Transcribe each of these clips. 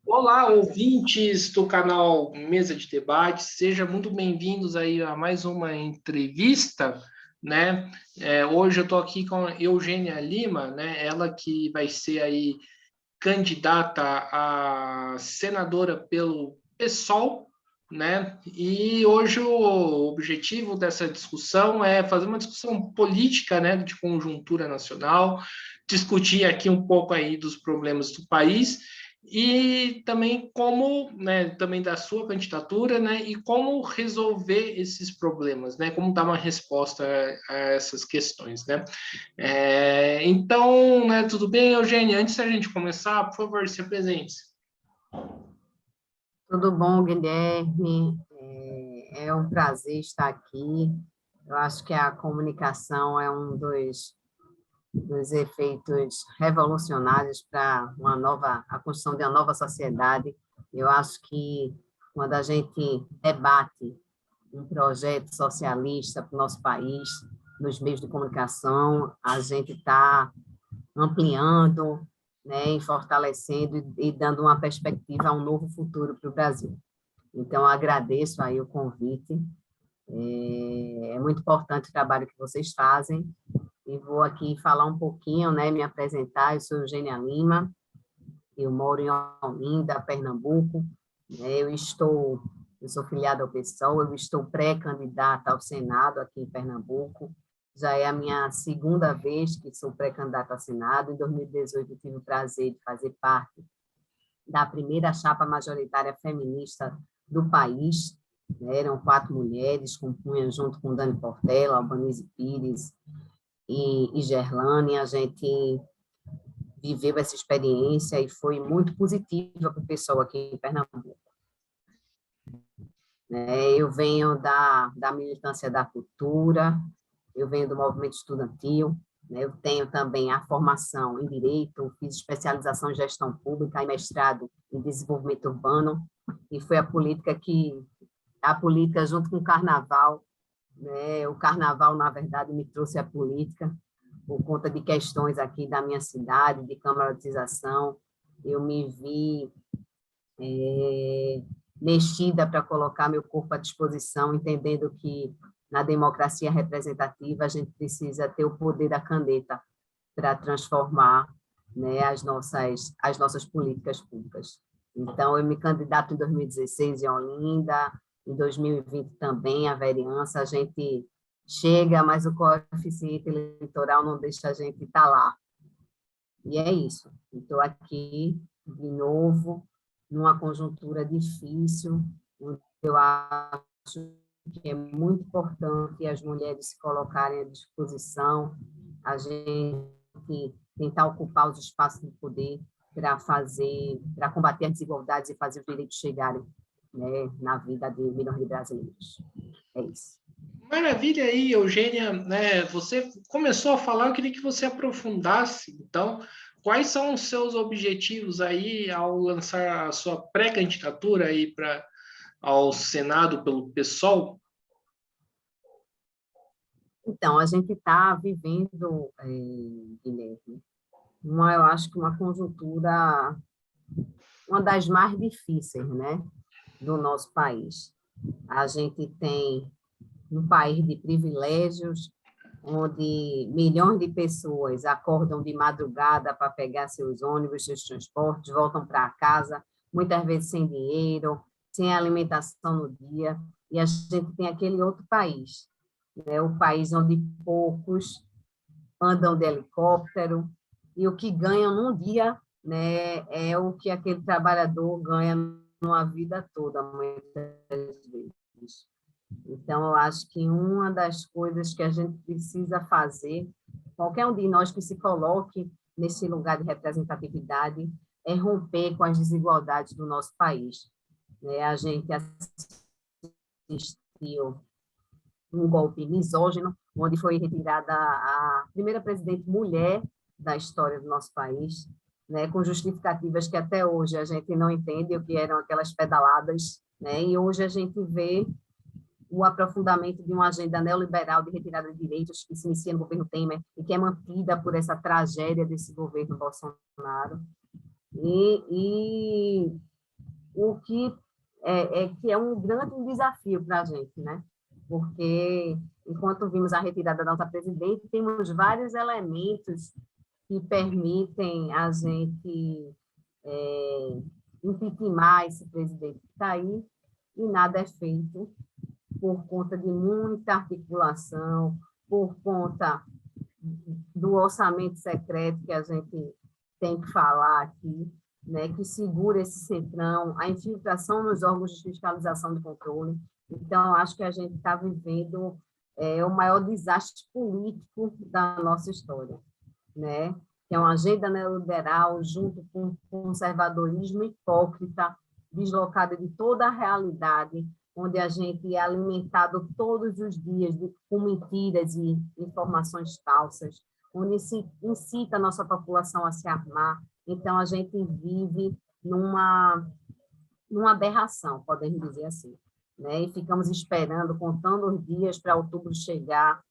Olá, ouvintes do canal Mesa de Debate, sejam muito bem-vindos aí a mais uma entrevista, né? Hoje eu estou aqui com a Eugênia Lima, né? Ela que vai ser aí candidata a senadora pelo PSOL, né? E hoje o objetivo dessa discussão é fazer uma discussão política, né, de conjuntura nacional, discutir aqui um pouco aí dos problemas do país e também como, né, também da sua candidatura, né, e como resolver esses problemas, né, como dar uma resposta a essas questões, né. Então, né, tudo bem, Eugênia? Antes da gente começar, por favor, se apresente. Tudo bom, Guilherme? É um prazer estar aqui. Eu acho que a comunicação é um dos efeitos revolucionários para a construção de uma nova sociedade. Eu acho que quando a gente debate um projeto socialista para o nosso país, nos meios de comunicação, a gente está ampliando, né, e fortalecendo e dando uma perspectiva a um novo futuro para o Brasil. Então, agradeço aí o convite. É muito importante o trabalho que vocês fazem. E vou aqui falar um pouquinho, né, me apresentar. Eu sou Eugênia Lima, eu moro em Olinda, Pernambuco. Eu sou filiada ao PSOL, eu estou pré-candidata ao Senado aqui em Pernambuco. Já é a minha segunda vez que sou pré-candidata ao Senado. Em 2018, eu tive o prazer de fazer parte da primeira chapa majoritária feminista do país. Eram 4 mulheres, compunham junto com Dani Portela, Albanise Pires e Gerlane. A gente viveu essa experiência e foi muito positiva para o pessoal aqui em Pernambuco. Eu venho da militância da cultura, eu venho do movimento estudantil, eu tenho também a formação em Direito, fiz especialização em Gestão Pública e mestrado em Desenvolvimento Urbano, e foi a política junto com o Carnaval, o Carnaval, na verdade, me trouxe a política, por conta de questões aqui da minha cidade, de camaratização, eu me vi mexida para colocar meu corpo à disposição, entendendo que na democracia representativa a gente precisa ter o poder da caneta para transformar, né, as nossas políticas públicas. Então, eu me candidato em 2016 em Olinda, em 2020 também a vereança, a gente chega, mas o coeficiente eleitoral não deixa a gente estar lá. E é isso. Estou aqui de novo, numa conjuntura difícil, onde eu acho que é muito importante as mulheres se colocarem à disposição, a gente tentar ocupar os espaços de poder para combater as desigualdades e fazer os direitos chegarem, né, na vida de milhões de brasileiros. É isso. Maravilha aí, Eugênia, né? Você começou a falar, eu queria que você aprofundasse, então, quais são os seus objetivos aí ao lançar a sua pré-candidatura aí ao Senado pelo PSOL? Então, a gente está vivendo, Guilherme, eu acho que uma conjuntura, uma das mais difíceis, né, do nosso país. A gente tem um país de privilégios, onde milhões de pessoas acordam de madrugada para pegar seus ônibus, seus transportes, voltam para casa, muitas vezes sem dinheiro, sem alimentação no dia, e a gente tem aquele outro país, né? O país onde poucos andam de helicóptero, e o que ganham num dia, né, é o que aquele trabalhador ganha numa vida toda, muitas vezes. Então, eu acho que uma das coisas que a gente precisa fazer, qualquer um de nós que se coloque nesse lugar de representatividade, é romper com as desigualdades do nosso país. A gente assistiu um golpe misógino, onde foi retirada a primeira presidente mulher da história do nosso país, né, com justificativas que até hoje a gente não entende o que eram aquelas pedaladas, né, e hoje a gente vê o aprofundamento de uma agenda neoliberal de retirada de direitos que se inicia no governo Temer e que é mantida por essa tragédia desse governo Bolsonaro. E o que que é um grande desafio para a gente, né? Porque, enquanto vimos a retirada da nossa presidente, temos vários elementos que permitem a gente impeachment esse presidente que está aí, e nada é feito por conta de muita articulação, por conta do orçamento secreto que a gente tem que falar aqui, né, que segura esse centrão, a infiltração nos órgãos de fiscalização e controle. Então, acho que a gente está vivendo o maior desastre político da nossa história, né? Que é uma agenda neoliberal junto com conservadorismo hipócrita, deslocada de toda a realidade, onde a gente é alimentado todos os dias com mentiras e informações falsas, onde se incita a nossa população a se armar. Então, a gente vive numa aberração, podemos dizer assim, né? E ficamos esperando, contando os dias para outubro chegar,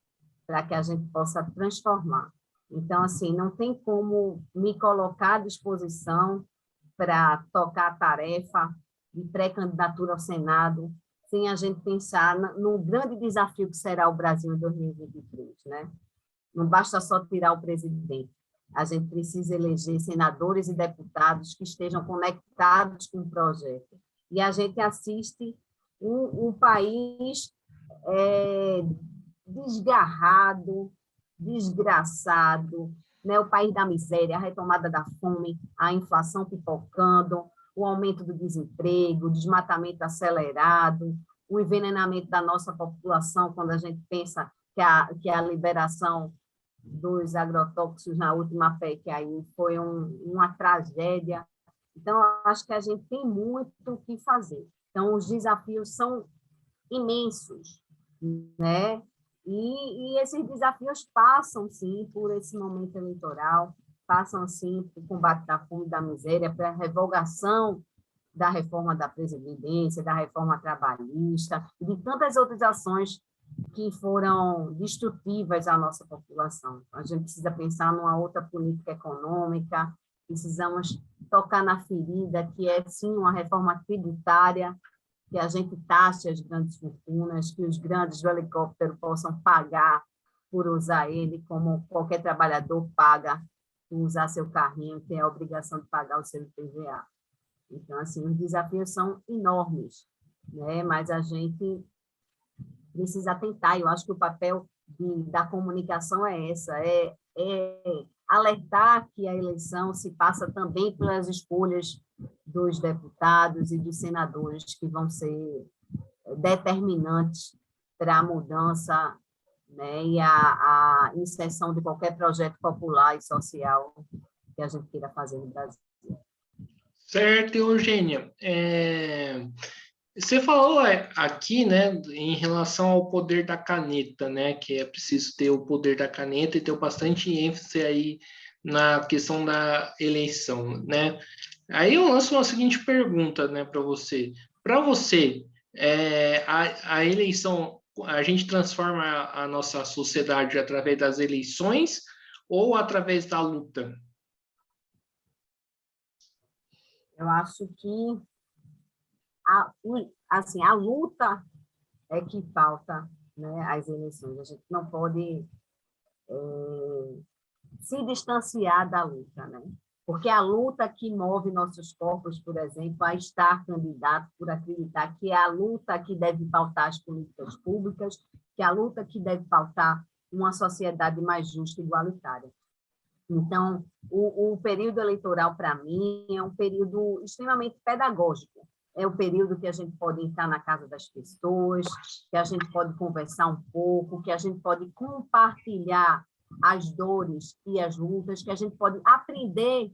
para que a gente possa transformar. Então, assim, não tem como me colocar à disposição para tocar a tarefa de pré-candidatura ao Senado, sem a gente pensar no grande desafio que será o Brasil em 2023, né? Não basta só tirar o presidente, a gente precisa eleger senadores e deputados que estejam conectados com o projeto. E a gente assiste um país desgarrado, desgraçado, né? O país da miséria, a retomada da fome, a inflação pipocando, o aumento do desemprego, o desmatamento acelerado, o envenenamento da nossa população, quando a gente pensa que a liberação dos agrotóxicos na última PEC aí foi uma tragédia. Então, acho que a gente tem muito o que fazer. Então, os desafios são imensos, né? E esses desafios passam, sim, por esse momento eleitoral, passam, sim, por combate da fome e da miséria, pela revogação da reforma da Previdência, da reforma trabalhista, e de tantas outras ações que foram destrutivas à nossa população. A gente precisa pensar numa outra política econômica, precisamos tocar na ferida, que é, sim, uma reforma tributária, que a gente taxe as grandes fortunas, que os grandes do helicóptero possam pagar por usar ele, como qualquer trabalhador paga por usar seu carrinho, tem a obrigação de pagar o seu IPVA. Então, assim, os desafios são enormes, né? Mas a gente precisa tentar. Eu acho que o papel da comunicação é alertar que a eleição se passa também pelas escolhas dos deputados e dos senadores, que vão ser determinantes para a mudança, né, e a inserção de qualquer projeto popular e social que a gente queira fazer no Brasil. Certo, Eugênia. Você falou aqui, né, em relação ao poder da caneta, né, que é preciso ter o poder da caneta e ter bastante ênfase aí na questão da eleição, né? Aí eu lanço uma seguinte pergunta, né, para você. Para você, a eleição, a gente transforma a nossa sociedade através das eleições ou através da luta? Eu acho que a luta é que falta, né, às eleições. A gente não pode se distanciar da luta, né? Porque a luta que move nossos corpos, por exemplo, a estar candidato, por acreditar que é a luta que deve pautar as políticas públicas, que é a luta que deve pautar uma sociedade mais justa e igualitária. Então, o período eleitoral, para mim, é um período extremamente pedagógico. É o período que a gente pode entrar na casa das pessoas, que a gente pode conversar um pouco, que a gente pode compartilhar as dores e as lutas, que a gente pode aprender,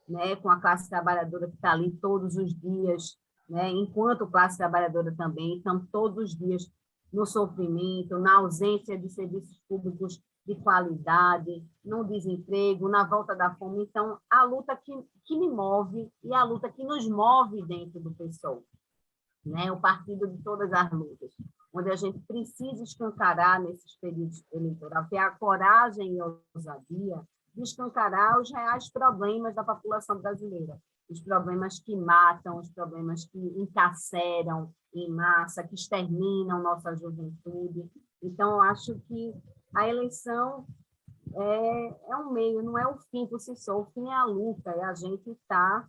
né, com a classe trabalhadora que está ali todos os dias, né, enquanto classe trabalhadora também, estão todos os dias no sofrimento, na ausência de serviços públicos de qualidade, no desemprego, na volta da fome. Então, a luta que me move e a luta que nos move dentro do PSOL, né? O partido de todas as lutas, onde a gente precisa escancarar nesses períodos eleitorais, ter a coragem e a ousadia de escancarar os reais problemas da população brasileira, os problemas que matam, os problemas que encarceram em massa, que exterminam nossa juventude. Então, eu acho que a eleição é um meio, não é o fim por si só, o fim é a luta, é a gente estar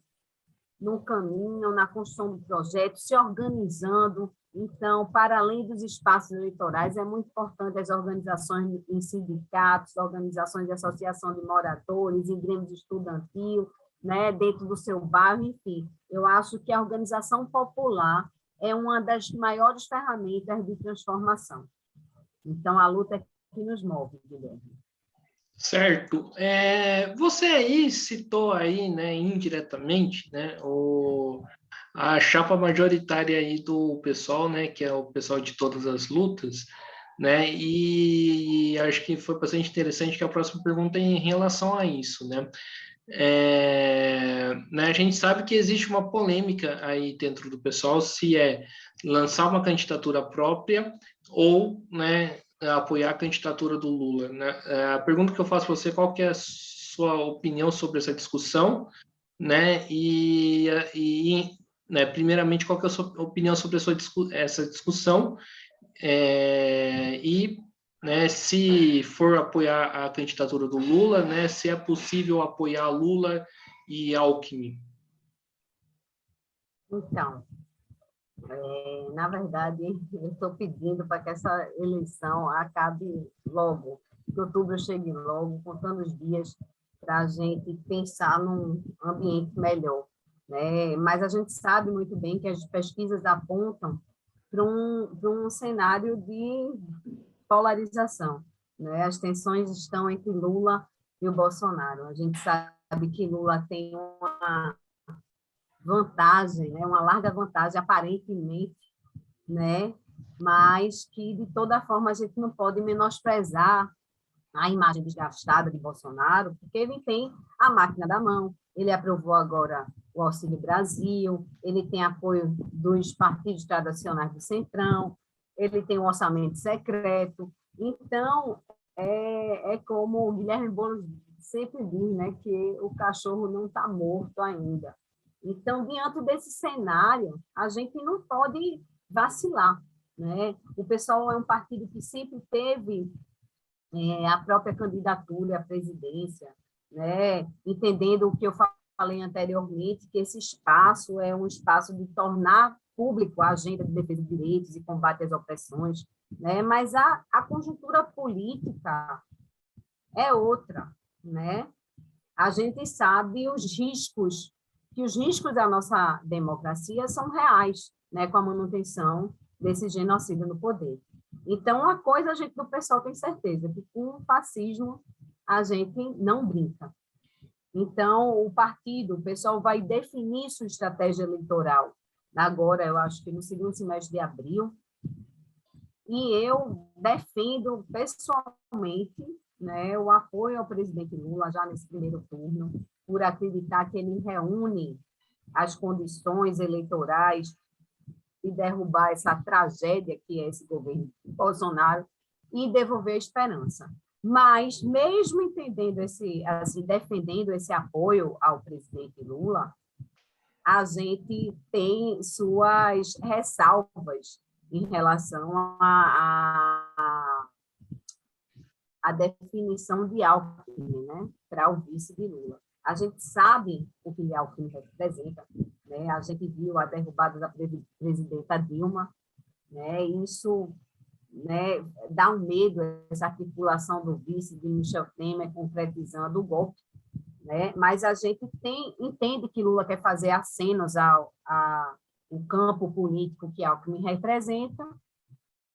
no caminho, na construção do projeto, se organizando. Então, para além dos espaços eleitorais, é muito importante as organizações em sindicatos, organizações de associação de moradores, em grêmios estudantil, né, dentro do seu bairro, enfim. Eu acho que a organização popular é uma das maiores ferramentas de transformação. Então, a luta é que nos move, Guilherme. Certo. Você aí citou aí, né, indiretamente, né, a chapa majoritária aí do pessoal, né, que é o pessoal de todas as lutas, né, e acho que foi bastante interessante que a próxima pergunta é em relação a isso, né. Né, a gente sabe que existe uma polêmica aí dentro do pessoal se é lançar uma candidatura própria ou, né, apoiar a candidatura do Lula, né? A pergunta que eu faço para você, qual que é a sua opinião sobre essa discussão, né? Né, primeiramente, qual que é a sua opinião sobre essa discussão e, né, se for apoiar a candidatura do Lula, né, se é possível apoiar Lula e Alckmin? Então, na verdade, eu estou pedindo para que essa eleição acabe logo, que outubro chegue logo, contando os dias para a gente pensar num ambiente melhor, né? Mas a gente sabe muito bem que as pesquisas apontam para um cenário de polarização, né? As tensões estão entre Lula e o Bolsonaro. A gente sabe que Lula tem uma vantagem, né? Uma larga vantagem, aparentemente, né? Mas que, de toda forma, a gente não pode menosprezar a imagem desgastada de Bolsonaro, porque ele tem a máquina da mão, ele aprovou agora o Auxílio Brasil, ele tem apoio dos partidos tradicionais do Centrão, ele tem um orçamento secreto. Então, como o Guilherme Boulos sempre diz, né, que o cachorro não está morto ainda. Então, diante desse cenário, a gente não pode vacilar, né? O PSOL é um partido que sempre teve a própria candidatura à presidência, né? Entendendo o que eu falei anteriormente, que esse espaço é um espaço de tornar público a agenda de defesa de direitos e combate às opressões, né? Mas a conjuntura política é outra, né? A gente sabe que os riscos da nossa democracia são reais, né? Com a manutenção desse genocídio no poder. Então, uma coisa a gente do pessoal tem certeza, que com o fascismo a gente não brinca. Então, o pessoal vai definir sua estratégia eleitoral agora, eu acho que no segundo semestre de abril, e eu defendo pessoalmente, né, o apoio ao presidente Lula já nesse primeiro turno, por acreditar que ele reúne as condições eleitorais e derrubar essa tragédia que é esse governo Bolsonaro e devolver a esperança. Mas, mesmo entendendo defendendo esse apoio ao presidente Lula, a gente tem suas ressalvas em relação à definição de Alckmin, né, para o vice de Lula. A gente sabe o que Alckmin representa, né? A gente viu a derrubada da presidenta Dilma, né? Isso, né, dá um medo, essa articulação do vice de Michel Temer concretizando o golpe, né? Mas a gente entende que Lula quer fazer acenos ao campo político que Alckmin representa,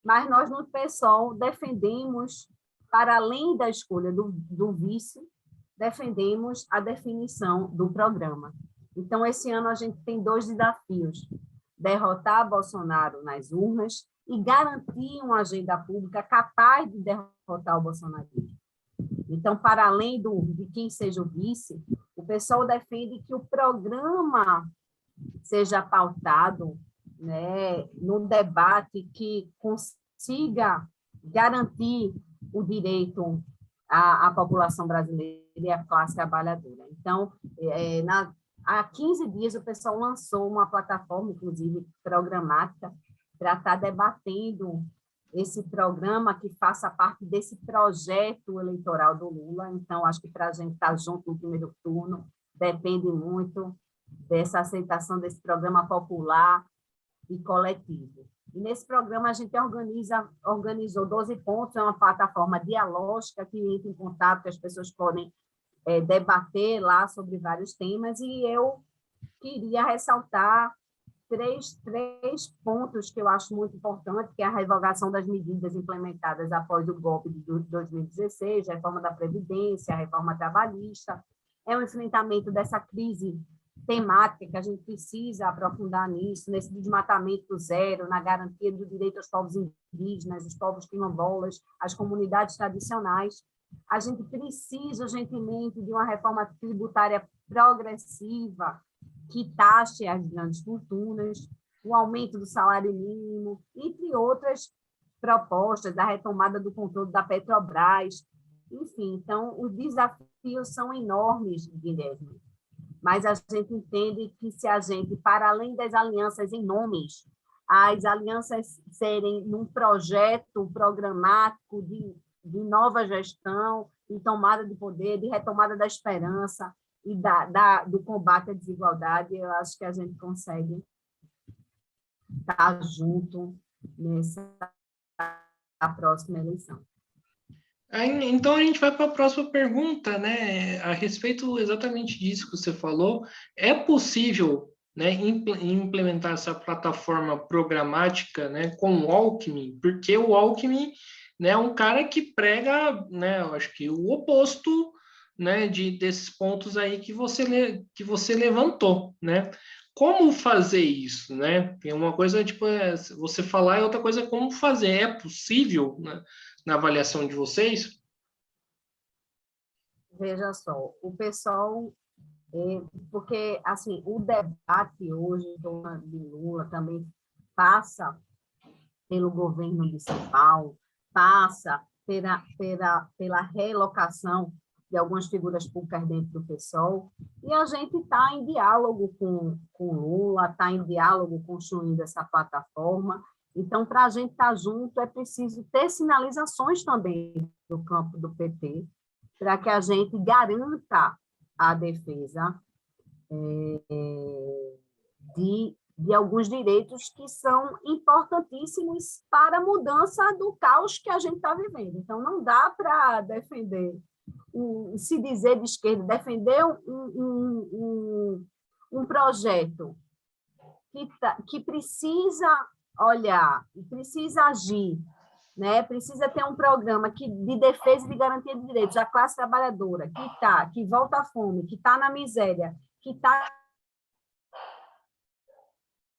mas nós no PSOL defendemos, para além da escolha do vice, defendemos a definição do programa. Então, esse ano a gente tem 2 desafios: derrotar Bolsonaro nas urnas e garantir uma agenda pública capaz de derrotar o bolsonarismo. Então, para além de quem seja o vice, o pessoal defende que o programa seja pautado, né, num debate que consiga garantir o direito à população brasileira e à classe trabalhadora. Então, há 15 dias o pessoal lançou uma plataforma, inclusive programática, para estar debatendo esse programa que faça parte desse projeto eleitoral do Lula. Então, acho que para a gente estar junto no primeiro turno, depende muito dessa aceitação desse programa popular e coletivo. E nesse programa a gente organizou 12 pontos, é uma plataforma dialógica que entra em contato, que as pessoas podem debater lá sobre vários temas, e eu queria ressaltar três pontos que eu acho muito importantes, que é a revogação das medidas implementadas após o golpe de 2016, a reforma da Previdência, a reforma trabalhista, é o enfrentamento dessa crise temática que a gente precisa aprofundar nisso, nesse desmatamento zero, na garantia do direito aos povos indígenas, os povos quilombolas, as comunidades tradicionais. A gente precisa urgentemente de uma reforma tributária progressiva que taxe as grandes fortunas, o aumento do salário mínimo, entre outras propostas, da retomada do controle da Petrobras. Enfim, então, os desafios são enormes, Guilherme, mas a gente entende que se a gente, para além das alianças em nomes, as alianças serem num projeto programático de nova gestão, de tomada de poder, de retomada da esperança e do combate à desigualdade, eu acho que a gente consegue estar junto nessa próxima eleição. Então, a gente vai para a próxima pergunta, né? A respeito exatamente disso que você falou, é possível, né, implementar essa plataforma programática, né, com o Alckmin? Porque o Alckmin, né, é um cara que prega, né, eu acho que o oposto, né, desses pontos aí que você levantou, né? Como fazer isso, né? Tem uma coisa, tipo, você falar, e outra coisa é como fazer. É possível, né, na avaliação de vocês? Veja só, o pessoal, porque assim, o debate hoje de Lula também passa pelo governo de São Paulo, passa pela relocação de algumas figuras públicas dentro do PSOL, e a gente está em diálogo com Lula, está em diálogo construindo essa plataforma. Então, para a gente estar junto, é preciso ter sinalizações também do campo do PT, para que a gente garanta a defesa de alguns direitos que são importantíssimos para a mudança do caos que a gente está vivendo. Então, não dá para defender, se dizer de esquerda, defender um projeto que precisa olhar, precisa agir, né? Precisa ter um programa de defesa e de garantia de direitos da classe trabalhadora, que volta à fome, que está na miséria, que está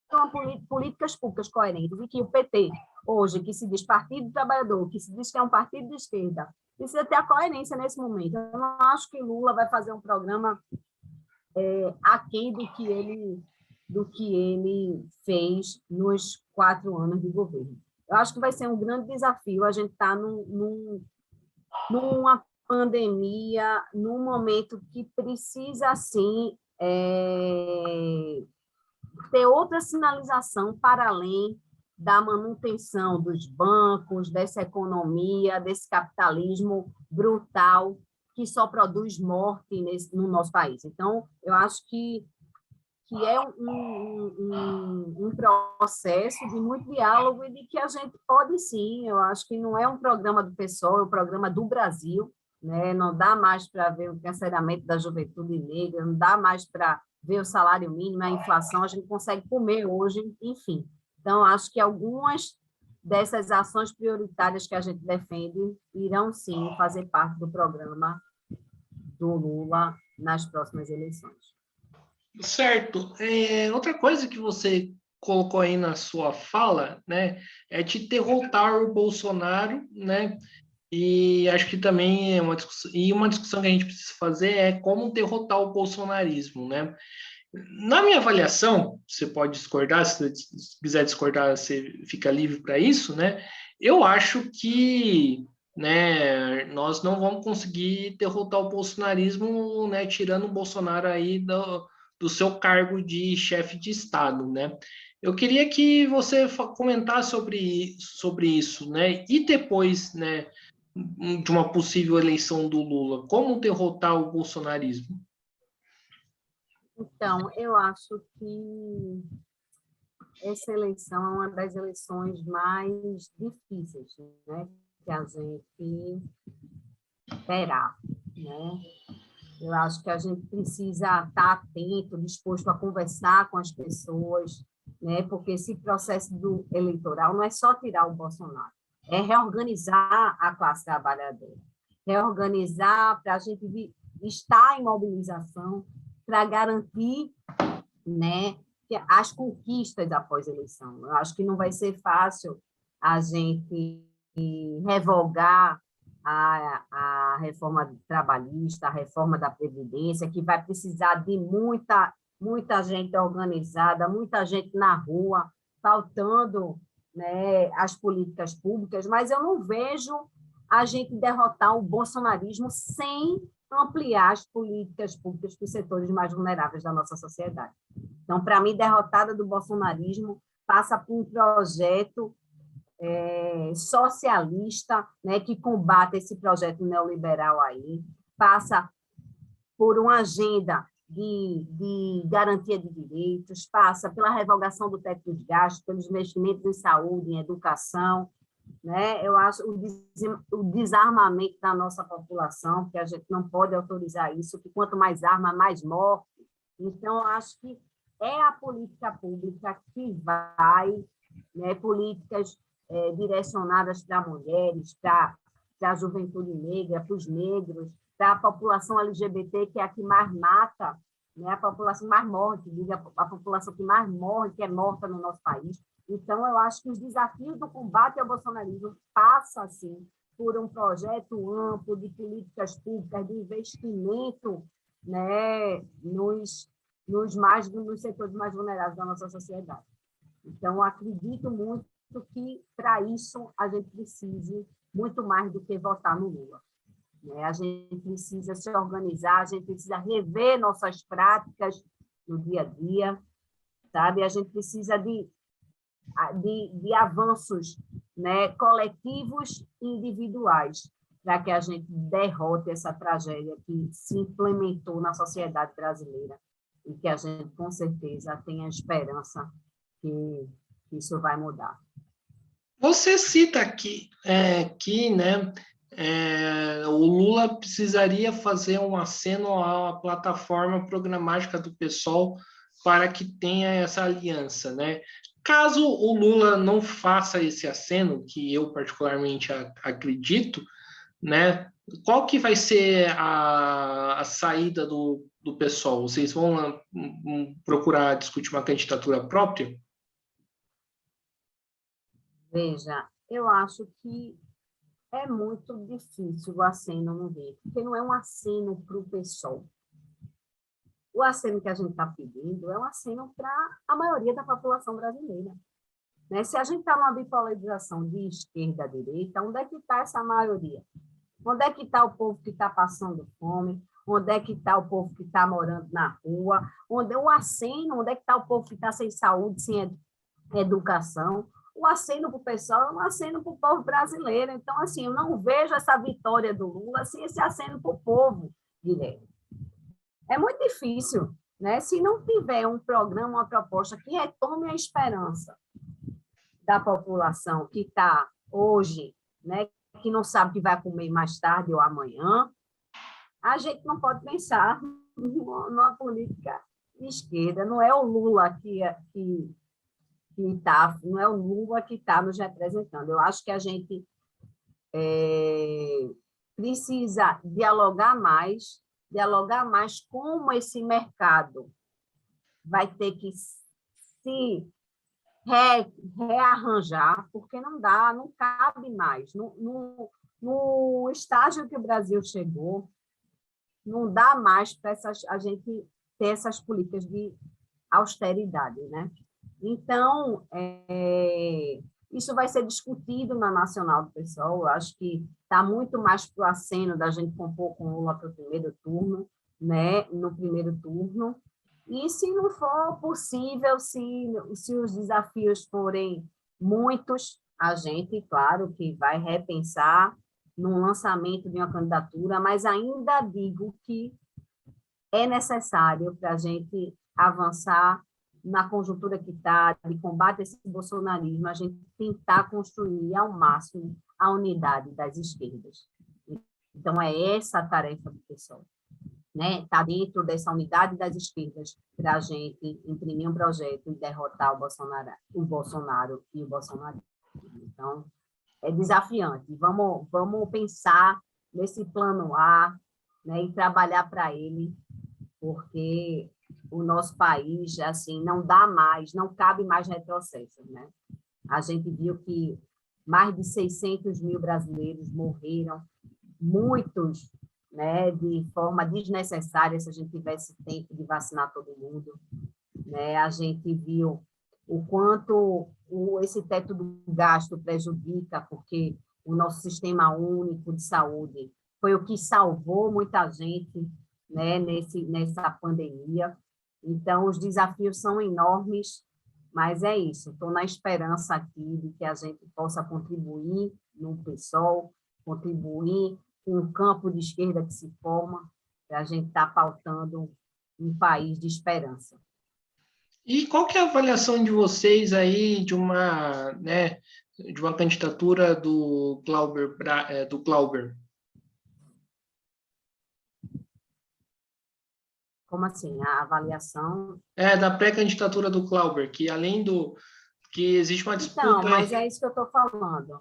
com políticas públicas coerentes, e que o PT, hoje, que se diz Partido do Trabalhador, que se diz que é um partido de esquerda, precisa ter a coerência nesse momento. Eu não acho que Lula vai fazer um programa aquém do que ele fez nos 4 anos de governo. Eu acho que vai ser um grande desafio a gente estar numa pandemia, num momento que precisa, sim, ter outra sinalização para além da manutenção dos bancos, dessa economia, desse capitalismo brutal que só produz morte no nosso país. Então, eu acho que é um processo de muito diálogo e de que a gente pode, sim, eu acho que não é um programa do PSOL, é um programa do Brasil, né? Não dá mais para ver o cancelamento da juventude negra, não dá mais para ver o salário mínimo, a inflação, a gente consegue comer hoje, enfim. Então, acho que algumas dessas ações prioritárias que a gente defende irão, sim, fazer parte do programa do Lula nas próximas eleições. Certo. Outra coisa que você colocou aí na sua fala, né, é de derrotar o Bolsonaro, né? E acho que também é uma discussão que a gente precisa fazer é como derrotar o bolsonarismo, né? Na minha avaliação, você pode discordar, se quiser discordar, você fica livre para isso, né? Eu acho que, né, nós não vamos conseguir derrotar o bolsonarismo, né, tirando o Bolsonaro aí do seu cargo de chefe de Estado, né? Eu queria que você comentasse sobre isso, né? E depois, né, de uma possível eleição do Lula, como derrotar o bolsonarismo? Então, eu acho que essa eleição é uma das eleições mais difíceis, né, que a gente terá, né? Eu acho que a gente precisa estar atento, disposto a conversar com as pessoas, né? Porque esse processo eleitoral não é só tirar o Bolsonaro, é reorganizar a classe trabalhadora, reorganizar para a gente estar em mobilização para garantir, né, que as conquistas após a eleição. Eu acho que não vai ser fácil a gente revogar a reforma trabalhista, a reforma da Previdência, que vai precisar de muita gente organizada, muita gente na rua, pautando, né, as políticas públicas, mas eu não vejo a gente derrotar o bolsonarismo sem ampliar as políticas públicas para os setores mais vulneráveis da nossa sociedade. Então, para mim, derrotada do bolsonarismo passa por um projeto socialista, né, que combate esse projeto neoliberal aí, passa por uma agenda de garantia de direitos, passa pela revogação do teto de gastos, pelos investimentos em saúde, em educação, né? Eu acho o desarmamento da nossa população, porque a gente não pode autorizar isso, que quanto mais arma, mais morte. Então, eu acho que é a política pública que vai, né, políticas direcionadas para mulheres, para a juventude negra, para os negros, para a população LGBT, que é a que mais mata, né, a população mais morre, a população que mais morre, que é morta no nosso país. Então, eu acho que os desafios do combate ao bolsonarismo passam, assim, por um projeto amplo de políticas públicas, de investimento, né, nos setores mais vulneráveis da nossa sociedade. Então, acredito muito que, para isso, a gente precise muito mais do que votar no Lula. Né? A gente precisa se organizar, a gente precisa rever nossas práticas no dia a dia, sabe? A gente precisa de avanços, né, coletivos e individuais, para que a gente derrote essa tragédia que se implementou na sociedade brasileira e que a gente, com certeza, tenha esperança que isso vai mudar. Você cita aqui, né, o Lula precisaria fazer um aceno à plataforma programática do PSOL para que tenha essa aliança, né? Caso o Lula não faça esse aceno, que eu particularmente acredito, né? Qual que vai ser a saída do PSOL? Vocês vão procurar discutir uma candidatura própria? Veja, eu acho que é muito difícil o aceno no ver, porque não é um aceno para o PSOL. O aceno que a gente está pedindo é um aceno para a maioria da população brasileira. Né? Se a gente está numa bipolarização de esquerda a direita, onde é que está essa maioria? Onde é que está o povo que está passando fome? Onde é que está o povo que está morando na rua? Onde é que está o povo que está sem saúde, sem educação? O aceno para o pessoal é um aceno para o povo brasileiro. Então, assim, eu não vejo essa vitória do Lula sem esse aceno para o povo direto. É muito difícil, né? Se não tiver um programa, uma proposta que retome a esperança da população que está hoje, né, que não sabe que vai comer mais tarde ou amanhã, a gente não pode pensar numa política de esquerda. Não é o Lula que tá, não é o Lula que está nos representando. Eu acho que a gente precisa dialogar mais como esse mercado vai ter que se rearranjar, porque não dá, não cabe mais. No estágio que o Brasil chegou, não dá mais para a gente ter essas políticas de austeridade, né? Então, isso vai ser discutido na Nacional do PSOL. Eu acho que está muito mais para o aceno da gente compor com o Lula para o primeiro turno, né? No primeiro turno. E se não for possível, se os desafios forem muitos, a gente, claro, que vai repensar no lançamento de uma candidatura, mas ainda digo que é necessário para a gente avançar na conjuntura que está, de combate a esse bolsonarismo, a gente tentar construir ao máximo a unidade das esquerdas. Então, é essa a tarefa do PSOL, né? Está dentro dessa unidade das esquerdas para a gente imprimir um projeto e derrotar o Bolsonaro e o bolsonarismo. Então, é desafiante. Vamos pensar nesse plano A, né, e trabalhar para ele, porque o nosso país, assim, não dá mais, não cabe mais retrocesso, né? A gente viu que mais de 600 mil brasileiros morreram, muitos, né, de forma desnecessária, se a gente tivesse tempo de vacinar todo mundo, né? A gente viu o quanto esse teto do gasto prejudica, porque o nosso sistema único de saúde foi o que salvou muita gente, né, nessa pandemia. Então, os desafios são enormes, mas é isso. Estou na esperança aqui de que a gente possa contribuir no PSOL, contribuir com o campo de esquerda que se forma, para a gente estar pautando um país de esperança. E qual que é a avaliação de vocês aí de uma, né, de uma candidatura do Glauber? Como assim? A avaliação... Da pré-candidatura do Glauber, que além do que existe uma Então, disputa... mas é isso que eu estou falando.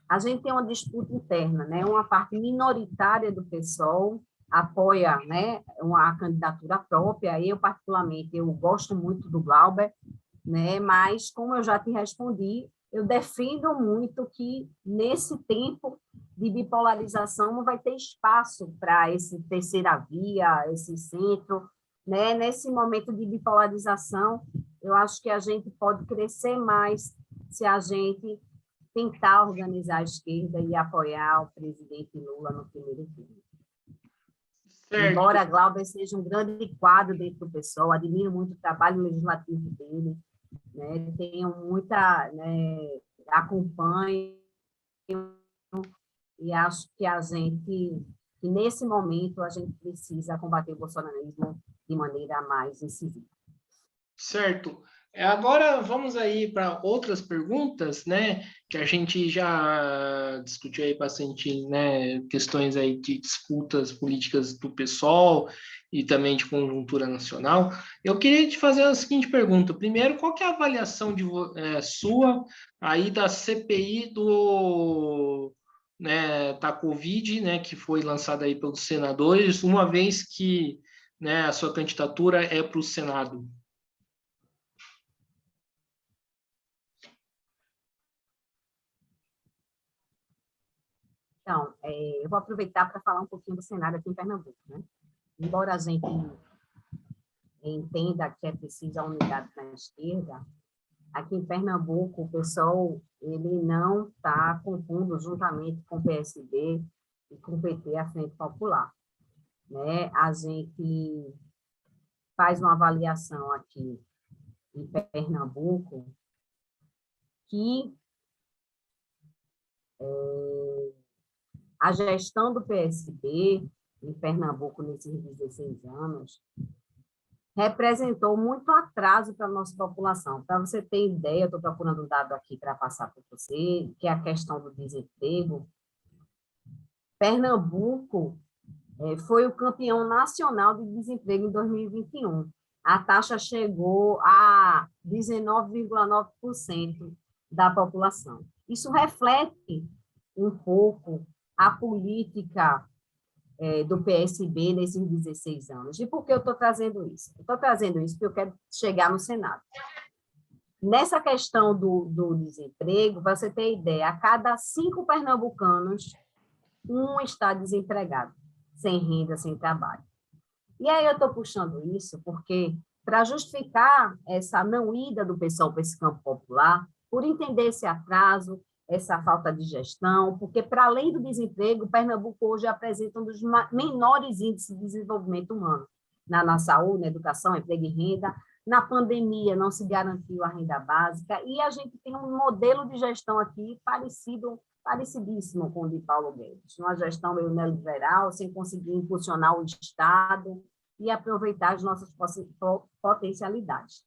A gente tem uma disputa interna, né? Uma parte minoritária do PSOL apoia, né, uma candidatura própria. Eu, particularmente, eu gosto muito do Glauber, né? Mas, como eu já te respondi, eu defendo muito que, nesse tempo de bipolarização, não vai ter espaço para esse terceira via, esse centro, né? Nesse momento de bipolarização, eu acho que a gente pode crescer mais se a gente tentar organizar a esquerda e apoiar o presidente Lula no primeiro turno. Certo. Embora Glauber seja um grande quadro dentro do PSOL, admiro muito o trabalho legislativo dele, né? Tenho muita, né, acompanho, e acho que que nesse momento, a gente precisa combater o bolsonarismo de maneira mais incisiva. Certo. Agora vamos aí para outras perguntas, né? Que a gente já discutiu aí bastante, né? Questões aí de disputas políticas do PSOL e também de conjuntura nacional. Eu queria te fazer a seguinte pergunta. Primeiro, qual que é a avaliação sua aí da CPI da Covid, né? Que foi lançada aí pelos senadores, uma vez que, né, a sua candidatura é para o Senado? Então, eu vou aproveitar para falar um pouquinho do cenário aqui em Pernambuco, né? Embora a gente entenda que é preciso a unidade na esquerda, aqui em Pernambuco o pessoal ele não está compondo juntamente com o PSB e com o PT, a Frente Popular, né? A gente faz uma avaliação aqui em Pernambuco que a gestão do PSB em Pernambuco nesses 16 anos representou muito atraso para a nossa população. Para você ter ideia, eu estou procurando um dado aqui para passar para você, que é a questão do desemprego. Pernambuco foi o campeão nacional de desemprego em 2021. A taxa chegou a 19,9% da população. Isso reflete um pouco a política do PSB nesses 16 anos. E por que eu estou trazendo isso? Eu estou trazendo isso porque eu quero chegar no Senado. Nessa questão do desemprego, para você ter ideia, a cada 5 pernambucanos, um está desempregado, sem renda, sem trabalho. E aí eu estou puxando isso porque, para justificar essa não ida do pessoal para esse campo popular, por entender esse atraso, essa falta de gestão, porque, para além do desemprego, Pernambuco hoje apresenta um dos menores índices de desenvolvimento humano. na saúde, na educação, emprego e renda. Na pandemia, não se garantiu a renda básica, e a gente tem um modelo de gestão aqui parecidíssimo com o de Paulo Guedes, uma gestão meio neoliberal, sem conseguir impulsionar o Estado e aproveitar as nossas potencialidades.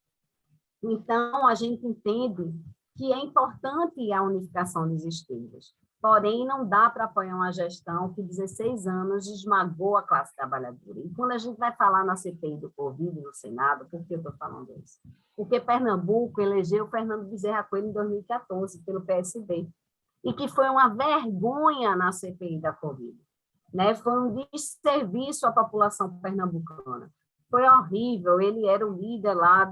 Então, a gente entende que é importante a unificação dos estilos, porém, não dá para apoiar uma gestão que 16 anos esmagou a classe trabalhadora. E quando a gente vai falar na CPI do Covid no Senado, por que eu estou falando isso? Porque Pernambuco elegeu Fernando Bezerra Coelho em 2014 pelo PSB, e que foi uma vergonha na CPI da Covid. Né? Foi um desserviço à população pernambucana. Foi horrível, ele era o líder lá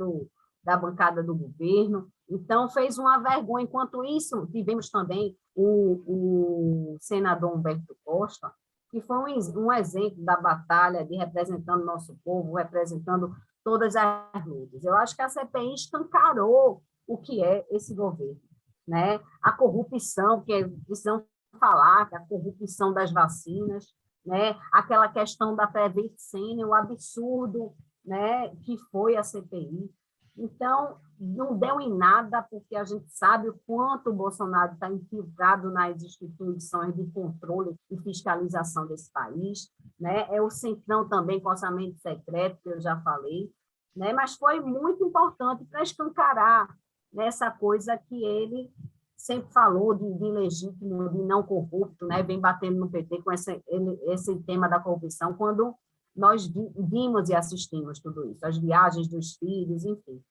da bancada do governo, então fez uma vergonha. Enquanto isso, tivemos também o senador Humberto Costa, que foi um exemplo da batalha de representando o nosso povo, representando todas as lutas. Eu acho que a CPI escancarou o que é esse governo. Né? A corrupção, que precisam falar, que a corrupção das vacinas, né? Aquela questão da Prevent Senior, o absurdo, né? Que foi a CPI. Então, não deu em nada, porque a gente sabe o quanto o Bolsonaro está infiltrado nas instituições de controle e fiscalização desse país, né? É o Centrão também com orçamento secreto, que eu já falei, né? Mas foi muito importante para escancarar nessa coisa que ele sempre falou de legítimo, de não corrupto, né? Vem batendo no PT com esse tema da corrupção, quando nós vimos e assistimos tudo isso, as viagens dos filhos, enfim.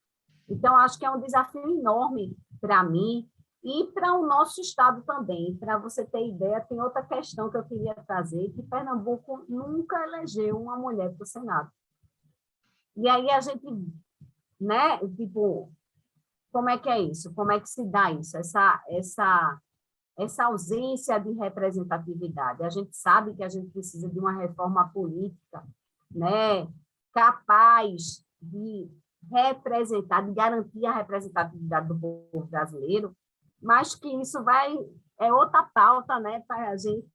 Então, acho que é um desafio enorme para mim e para o nosso Estado também. Para você ter ideia, tem outra questão que eu queria trazer, que Pernambuco nunca elegeu uma mulher para o Senado. E aí a gente, né, tipo, como é que é isso? Como é que se dá isso? Essa ausência de representatividade. A gente sabe que a gente precisa de uma reforma política, né, capaz de representar, de garantir a representatividade do povo brasileiro, mas que isso é outra pauta, né, para a gente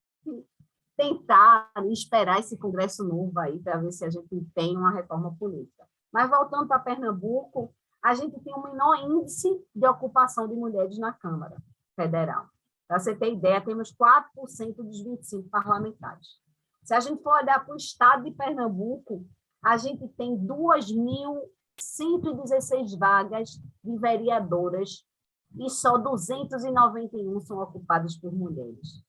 tentar esperar esse Congresso novo aí, para ver se a gente tem uma reforma política. Mas, voltando para Pernambuco, a gente tem um menor índice de ocupação de mulheres na Câmara Federal. Para você ter ideia, temos 4% dos 25 parlamentares. Se a gente for olhar para o estado de Pernambuco, a gente tem 2.116 vagas de vereadoras e só 291 são ocupadas por mulheres.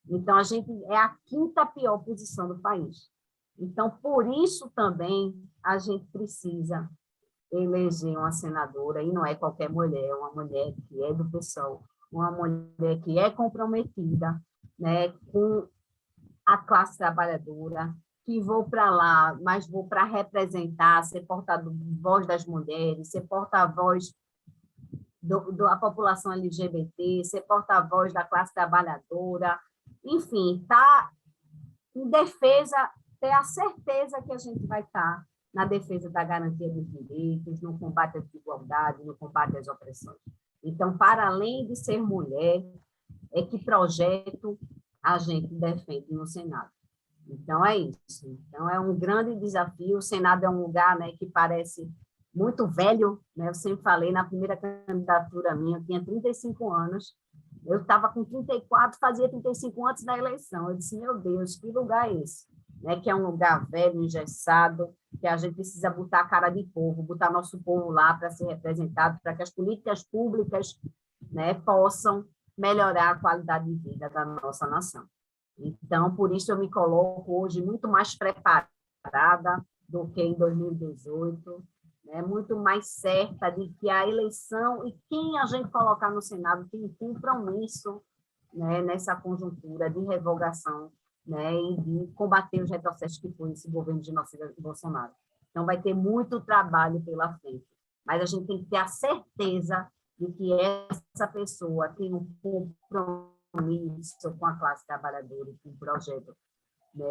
Então, a gente é a quinta pior posição do país. Então, por isso também, a gente precisa eleger uma senadora, e não é qualquer mulher, é uma mulher que é do PSOL, uma mulher que é comprometida, né, com a classe trabalhadora, que vou para lá, mas vou para representar, ser porta-voz das mulheres, ser porta-voz da população LGBT, ser porta-voz da classe trabalhadora, enfim, tá em defesa, ter a certeza que a gente vai estar na defesa da garantia dos direitos, no combate à desigualdade, no combate às opressões. Então, para além de ser mulher, é que projeto a gente defende no Senado. Então, é isso. Então, é um grande desafio. O Senado é um lugar, né, que parece muito velho, né? Eu sempre falei, na primeira candidatura minha, eu tinha 35 anos, eu estava com 34, fazia 35 antes da eleição. Eu disse, meu Deus, que lugar é esse? Né, que é um lugar velho, engessado, que a gente precisa botar a cara de povo, botar nosso povo lá para ser representado, para que as políticas públicas, né, possam melhorar a qualidade de vida da nossa nação. Então, por isso eu me coloco hoje muito mais preparada do que em 2018, né, muito mais certa de que a eleição e quem a gente colocar no Senado tem compromisso, né, nessa conjuntura de revogação, né, e de combater os retrocessos que foi esse governo de Bolsonaro. Então, vai ter muito trabalho pela frente, mas a gente tem que ter a certeza de que essa pessoa tem um compromisso com a classe trabalhadora e com um projeto, né,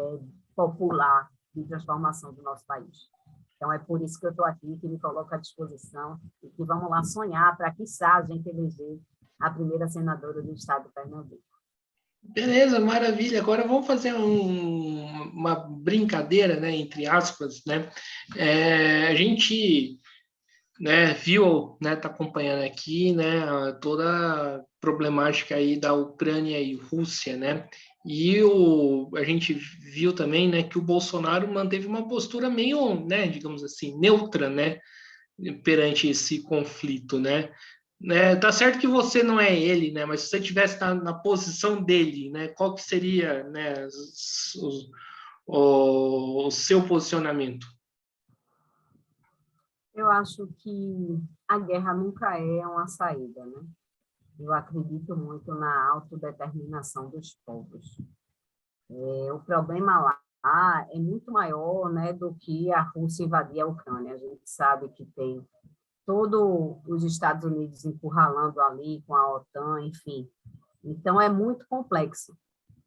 popular de transformação do nosso país. Então, é por isso que eu estou aqui, que me coloco à disposição e que vamos lá sonhar para, quiçá, a gente eleger a primeira senadora do estado de Pernambuco. Beleza, maravilha. Agora vamos fazer uma brincadeira, né, entre aspas, né? A gente, né, viu, né, tá acompanhando aqui, né, toda a problemática aí da Ucrânia e Rússia, né? A gente viu também, né, que o Bolsonaro manteve uma postura meio, né, digamos assim, neutra, né, perante esse conflito, né? Tá certo que você não é ele, né? Mas se você estivesse na posição dele, né? Qual que seria, né, o seu posicionamento? Eu acho que a guerra nunca é uma saída, né? Eu acredito muito na autodeterminação dos povos. O problema lá é muito maior, né, do que a Rússia invadir a Ucrânia. A gente sabe que tem todos os Estados Unidos encurralando ali com a OTAN, enfim. Então, é muito complexo,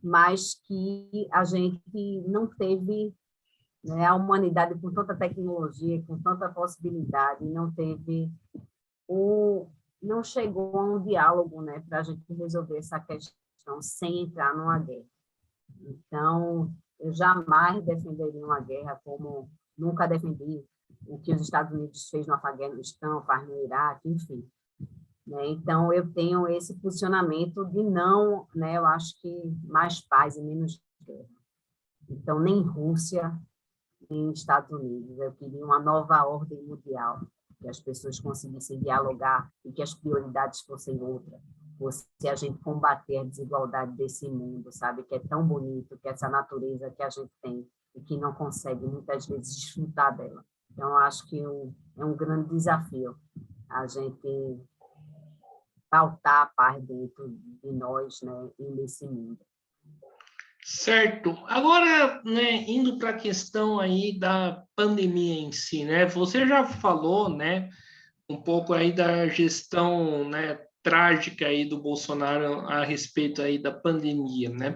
mas que a gente não teve, né, a humanidade com tanta tecnologia, com tanta possibilidade, não teve o não chegou a um diálogo, né, para a gente resolver essa questão sem entrar numa guerra. Então, eu jamais defenderia uma guerra como nunca defendi o que os Estados Unidos fez no Afeganistão, faz no Iraque, enfim. Né? Então, eu tenho esse posicionamento de não, né, eu acho que mais paz e menos guerra. Então, nem Rússia, nem Estados Unidos. Eu queria uma nova ordem mundial, que as pessoas conseguissem dialogar e que as prioridades fossem outras. Se a gente combater a desigualdade desse mundo, sabe, que é tão bonito, que é essa natureza que a gente tem e que não consegue muitas vezes desfrutar dela. Então, eu acho que é um grande desafio a gente pautar a paz dentro de nós, né, e nesse mundo. Certo. Agora, né, indo para a questão aí da pandemia em si, né? Você já falou, né, um pouco aí da gestão, né, trágica aí do Bolsonaro a respeito aí da pandemia, né?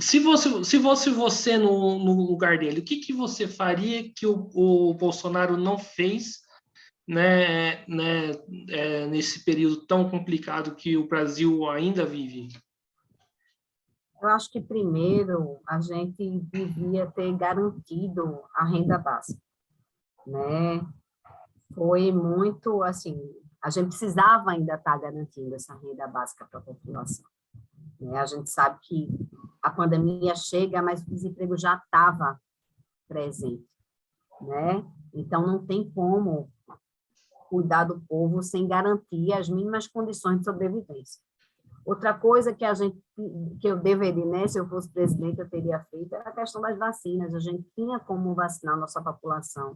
Se fosse você no lugar dele, o que, que você faria que o Bolsonaro não fez, nesse período tão complicado que o Brasil ainda vive? Eu acho que, primeiro, a gente devia ter garantido a renda básica, né? Foi muito, assim, a gente precisava ainda estar garantindo essa renda básica para a população. Né? A gente sabe que a pandemia chega, mas o desemprego já estava presente, né? Então, não tem como cuidar do povo sem garantir as mínimas condições de sobrevivência. Outra coisa que eu deveria, né, se eu fosse presidente, eu teria feito, era a questão das vacinas. A gente tinha como vacinar a nossa população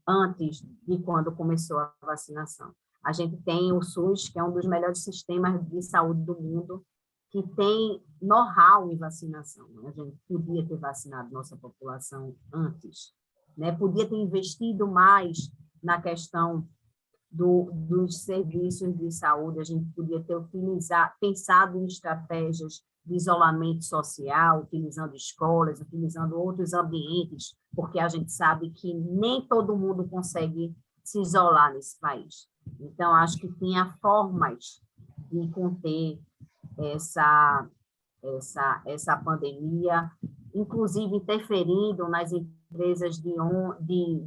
antes de quando começou a vacinação. A gente tem o SUS, que é um dos melhores sistemas de saúde do mundo, que tem know-how em vacinação. A gente podia ter vacinado nossa população antes, né? Podia ter investido mais na questão dos serviços de saúde, a gente podia ter pensado em estratégias de isolamento social, utilizando escolas, utilizando outros ambientes, porque a gente sabe que nem todo mundo consegue se isolar nesse país. Então, acho que tinha formas de conter essa pandemia, inclusive interferindo nas empresas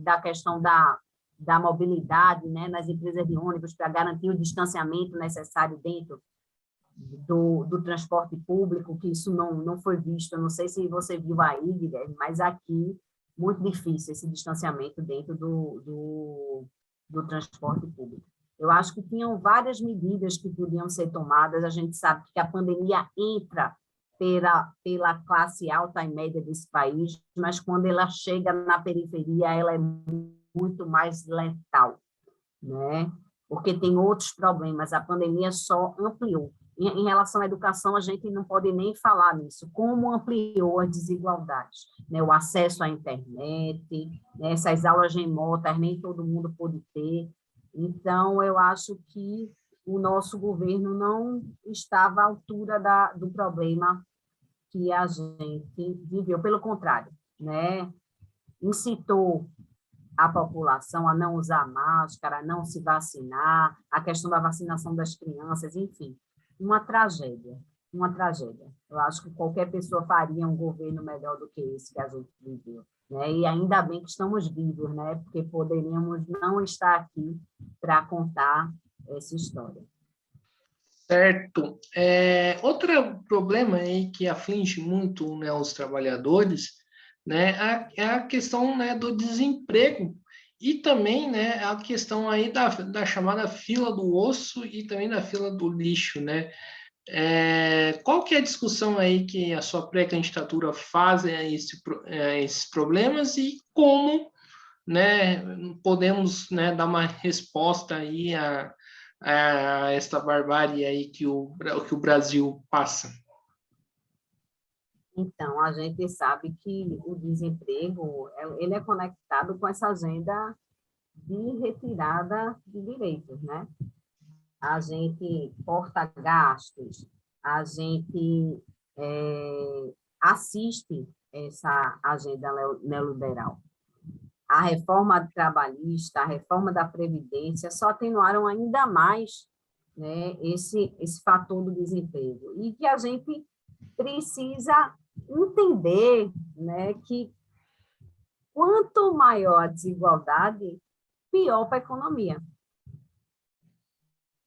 da questão da mobilidade, né, nas empresas de ônibus, para garantir o distanciamento necessário dentro do transporte público, que isso não foi visto. Eu não sei se você viu aí, Guilherme, mas aqui, muito difícil esse distanciamento dentro do transporte público. Eu acho que tinham várias medidas que podiam ser tomadas. A gente sabe que a pandemia entra pela classe alta e média desse país, mas quando ela chega na periferia, ela é muito mais letal, né? Porque tem outros problemas. A pandemia só ampliou. Em relação à educação, a gente não pode nem falar nisso. Como ampliou as desigualdades, né? O acesso à internet, né? Essas aulas remotas, nem todo mundo pôde ter. Então, eu acho que o nosso governo não estava à altura do problema que a gente viveu. Pelo contrário, né? Incitou a população a não usar máscara, a não se vacinar, a questão da vacinação das crianças, enfim, uma tragédia. uma tragédia. Eu acho que qualquer pessoa faria um governo melhor do que esse que a gente viveu, né? E ainda bem que estamos vivos, né? Porque poderíamos não estar aqui para contar essa história. Certo. Outro problema aí que aflige muito, né, os trabalhadores, né, é a questão, né, do desemprego e também, né, a questão aí da chamada fila do osso e também da fila do lixo, né? Qual que é a discussão aí que a sua pré-candidatura faz a esses problemas e como, né, podemos, né, dar uma resposta aí a esta barbárie aí que o Brasil passa? Então, a gente sabe que o desemprego, ele é conectado com essa agenda de retirada de direitos, né? A gente corta gastos, a gente assiste essa agenda neoliberal. A reforma trabalhista, a reforma da Previdência só atenuaram ainda mais, né, esse fator do desemprego. E que a gente precisa entender, né, que quanto maior a desigualdade, pior para a economia.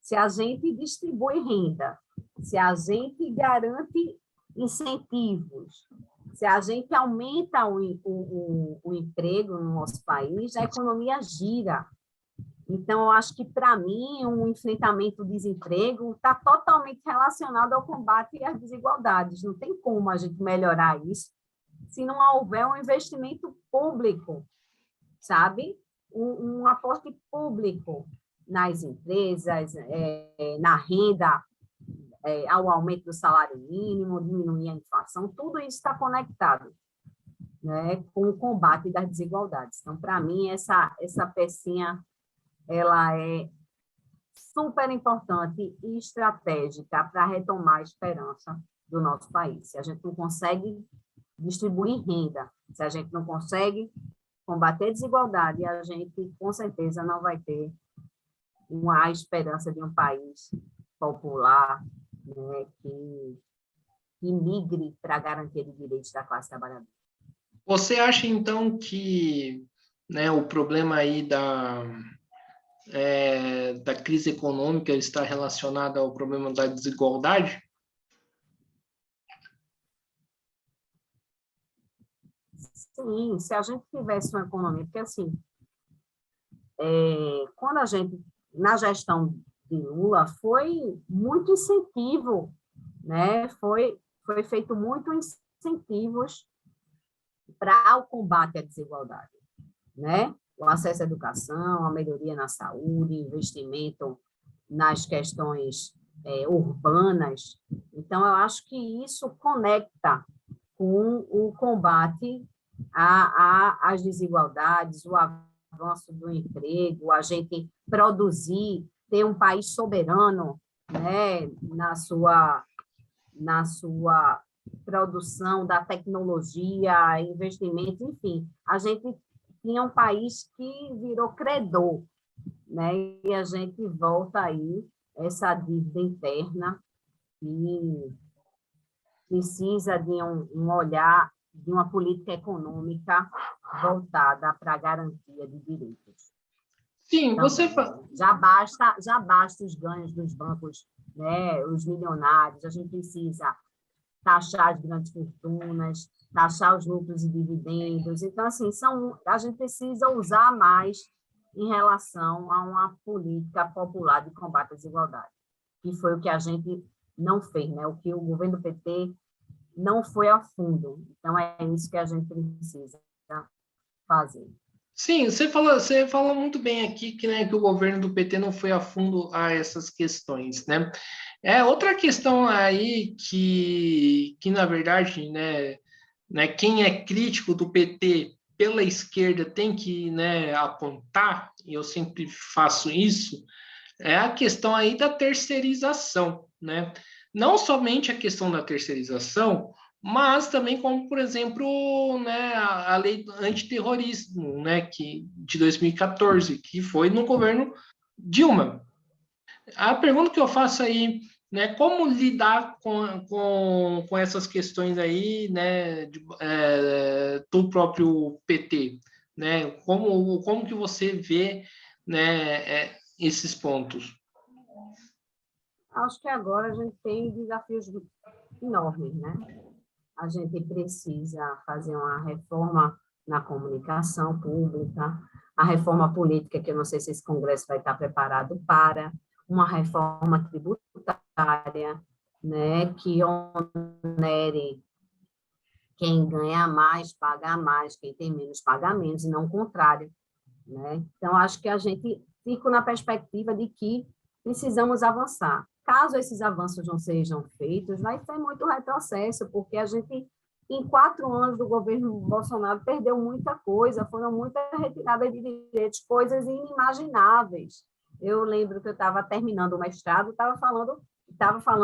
Se a gente distribui renda, se a gente garante incentivos, se a gente aumenta o emprego no nosso país, a economia gira. Então, eu acho que, para mim, o enfrentamento do desemprego está totalmente relacionado ao combate às desigualdades. Não tem como a gente melhorar isso se não houver um investimento público, sabe? Um aporte público nas empresas, na renda, ao aumento do salário mínimo, diminuir a inflação, tudo isso está conectado, né, com o combate das desigualdades. Então, para mim, essa pecinha ela é super importante e estratégica para retomar a esperança do nosso país. Se a gente não consegue distribuir renda, se a gente não consegue combater a desigualdade, a gente, com certeza, não vai ter a esperança de um país popular, né, que migre para a garantia de direitos da classe trabalhadora. Você acha, então, que, né, o problema aí da crise econômica está relacionado ao problema da desigualdade? Sim, se a gente tivesse uma economia, porque assim, quando a gente, na gestão de Lula, foi muito incentivo, né? Foi feito muito incentivos para o combate à desigualdade, né? O acesso à educação, a melhoria na saúde, investimento nas questões urbanas. Então, eu acho que isso conecta com o combate às desigualdades, o avanço do emprego, a gente produzir, ter um país soberano, né, na sua produção da tecnologia, investimento, enfim. A gente tinha um país que virou credor, né, e a gente volta aí essa dívida interna e precisa de um olhar, de uma política econômica voltada para a garantia de direitos. Sim, então, você já basta os ganhos dos bancos, né, os milionários, a gente precisa taxar as grandes fortunas, taxar os lucros e dividendos. Então, assim, a gente precisa usar mais em relação a uma política popular de combate à desigualdade, que foi o que a gente não fez, né? O que o governo do PT não foi a fundo. Então, é isso que a gente precisa fazer. Sim, você fala muito bem aqui que, né, que o governo do PT não foi a fundo a essas questões, né? Outra questão aí que na verdade, né, quem é crítico do PT pela esquerda tem que, né, apontar, e eu sempre faço isso, é a questão aí da terceirização, né? Não somente a questão da terceirização, mas também como, por exemplo, né, a lei antiterrorismo, né, de 2014, que foi no governo Dilma. A pergunta que eu faço aí né? Como lidar com essas questões aí, né, do próprio PT, né? Como que você vê, né, esses pontos? Acho que agora a gente tem desafios enormes, né? A gente precisa fazer uma reforma na comunicação pública, a reforma política, que eu não sei se esse Congresso vai estar preparado para, uma reforma tributária, né, que onere quem ganha mais, paga mais, quem tem menos, paga menos, e não o contrário, né? Então, acho que a gente fica na perspectiva de que precisamos avançar. Caso esses avanços não sejam feitos, vai ter muito retrocesso, porque a gente, em 4 anos do governo Bolsonaro, perdeu muita coisa, foram muitas retiradas de direitos, coisas inimagináveis. Eu lembro que eu estava terminando o mestrado, estava falando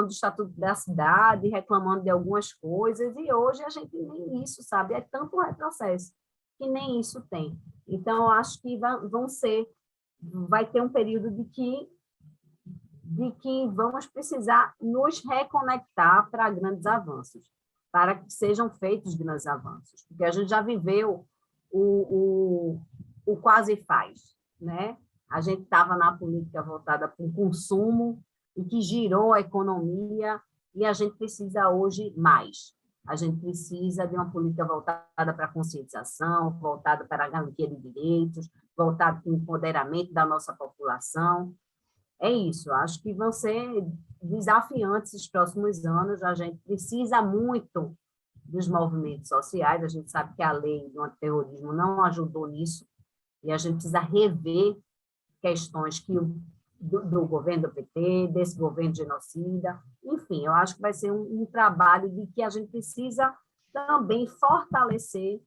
do Estatuto da Cidade, reclamando de algumas coisas, e hoje a gente nem isso, sabe? É tanto retrocesso que nem isso tem. Então, eu acho que vai ter um período de que vamos precisar nos reconectar para grandes avanços, para que sejam feitos grandes avanços, porque a gente já viveu o quase faz, né? A gente estava na política voltada para o consumo e que girou a economia, e a gente precisa hoje mais. A gente precisa de uma política voltada para a conscientização, voltada para a garantia de direitos, voltada para o empoderamento da nossa população. É isso, acho que vão ser desafiantes os próximos anos, a gente precisa muito dos movimentos sociais, a gente sabe que a lei do antiterrorismo não ajudou nisso, e a gente precisa rever questões do governo do PT, desse governo genocida, enfim, eu acho que vai ser um trabalho de que a gente precisa também fortalecer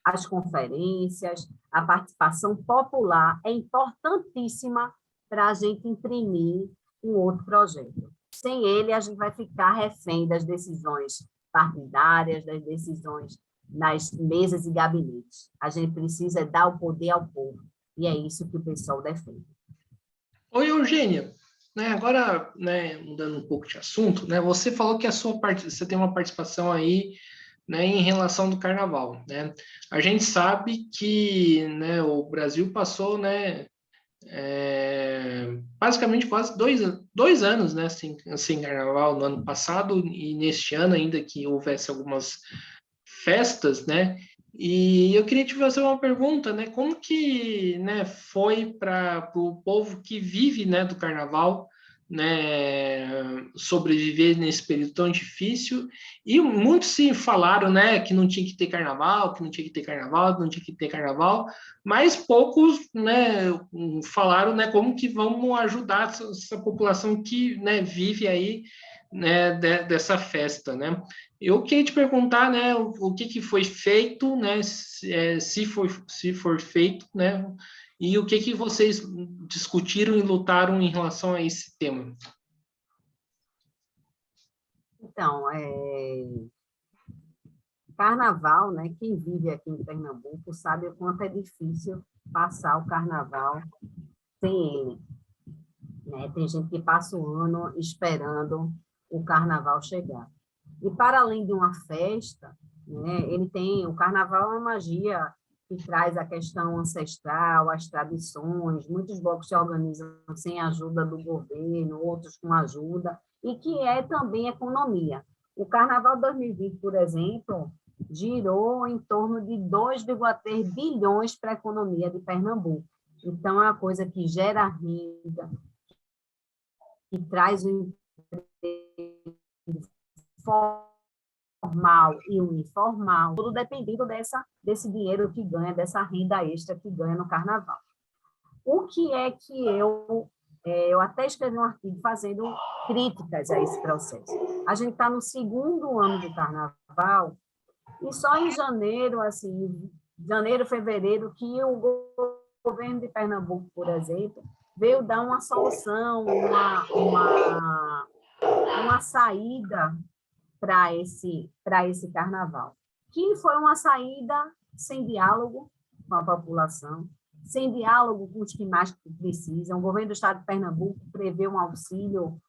as conferências, a participação popular é importantíssima para a gente imprimir um outro projeto. Sem ele, a gente vai ficar refém das decisões partidárias, das decisões nas mesas e gabinetes. A gente precisa dar o poder ao povo, e é isso que o pessoal defende. Oi, Eugênia. Né, agora, né, mudando um pouco de assunto, né, você falou que você tem uma participação aí, né, em relação do carnaval, né? A gente sabe que, né, o Brasil passou, né, basicamente quase dois anos, né, sem carnaval no ano passado e neste ano ainda que houvesse algumas festas, né? E eu queria te fazer uma pergunta, né? Como que, né, foi para o povo que vive, né, do carnaval, né, sobreviver nesse período tão difícil? E muitos se falaram, né, que não tinha que ter carnaval, que não tinha que ter carnaval, não tinha que ter carnaval, mas poucos, né, falaram, né, como que vamos ajudar essa população que, né, vive aí, né, dessa festa, né? Eu queria te perguntar, né, o que foi feito, né, se for feito, né, e o que vocês discutiram e lutaram em relação a esse tema. Então, carnaval, né? Quem vive aqui em Pernambuco sabe o quanto é difícil passar o carnaval sem ele, né? Tem gente que passa o ano esperando o carnaval chegar. E para além de uma festa, né, o carnaval é uma magia que traz a questão ancestral, as tradições, muitos blocos se organizam sem a ajuda do governo, outros com ajuda, e que é também economia. O Carnaval 2020, por exemplo, girou em torno de 2,3 bilhões para a economia de Pernambuco. Então, é uma coisa que gera renda, que traz o emprego formal e o informal, tudo dependendo desse dinheiro que ganha, dessa renda extra que ganha no carnaval. O que é que eu até escrevi um artigo fazendo críticas a esse processo. A gente está no 2º ano do carnaval e só em janeiro, assim, janeiro, fevereiro, que o governo de Pernambuco, por exemplo, veio dar uma solução, uma saída para esse carnaval, que foi uma saída sem diálogo com a população, sem diálogo com os que mais precisam. O governo do estado de Pernambuco prevê um auxílio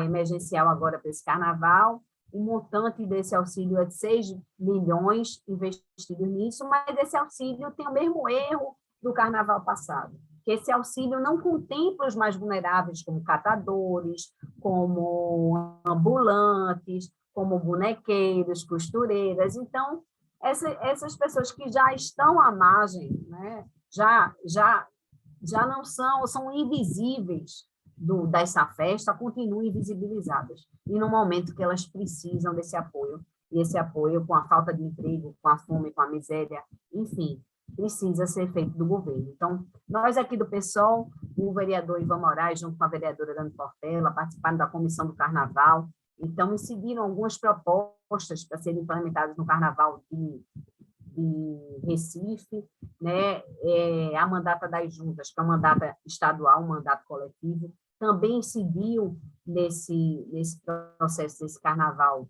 emergencial agora para esse carnaval. O montante desse auxílio é de 6 milhões investidos nisso, mas esse auxílio tem o mesmo erro do carnaval passado, que esse auxílio não contempla os mais vulneráveis, como catadores, como ambulantes, como bonequeiros, costureiras. Então, essas pessoas que já estão à margem, né, já não são invisíveis dessa festa, continuam invisibilizadas. E no momento que elas precisam desse apoio, e esse apoio com a falta de emprego, com a fome, com a miséria, enfim, precisa ser feito do governo. Então, nós aqui do PSOL, o vereador Ivan Moraes, junto com a vereadora Dani Portela, participaram da comissão do Carnaval, então, me seguiram algumas propostas para serem implementadas no Carnaval de Recife, né? A mandata das juntas, que é uma mandata estadual, um mandato coletivo, também seguiu nesse processo desse Carnaval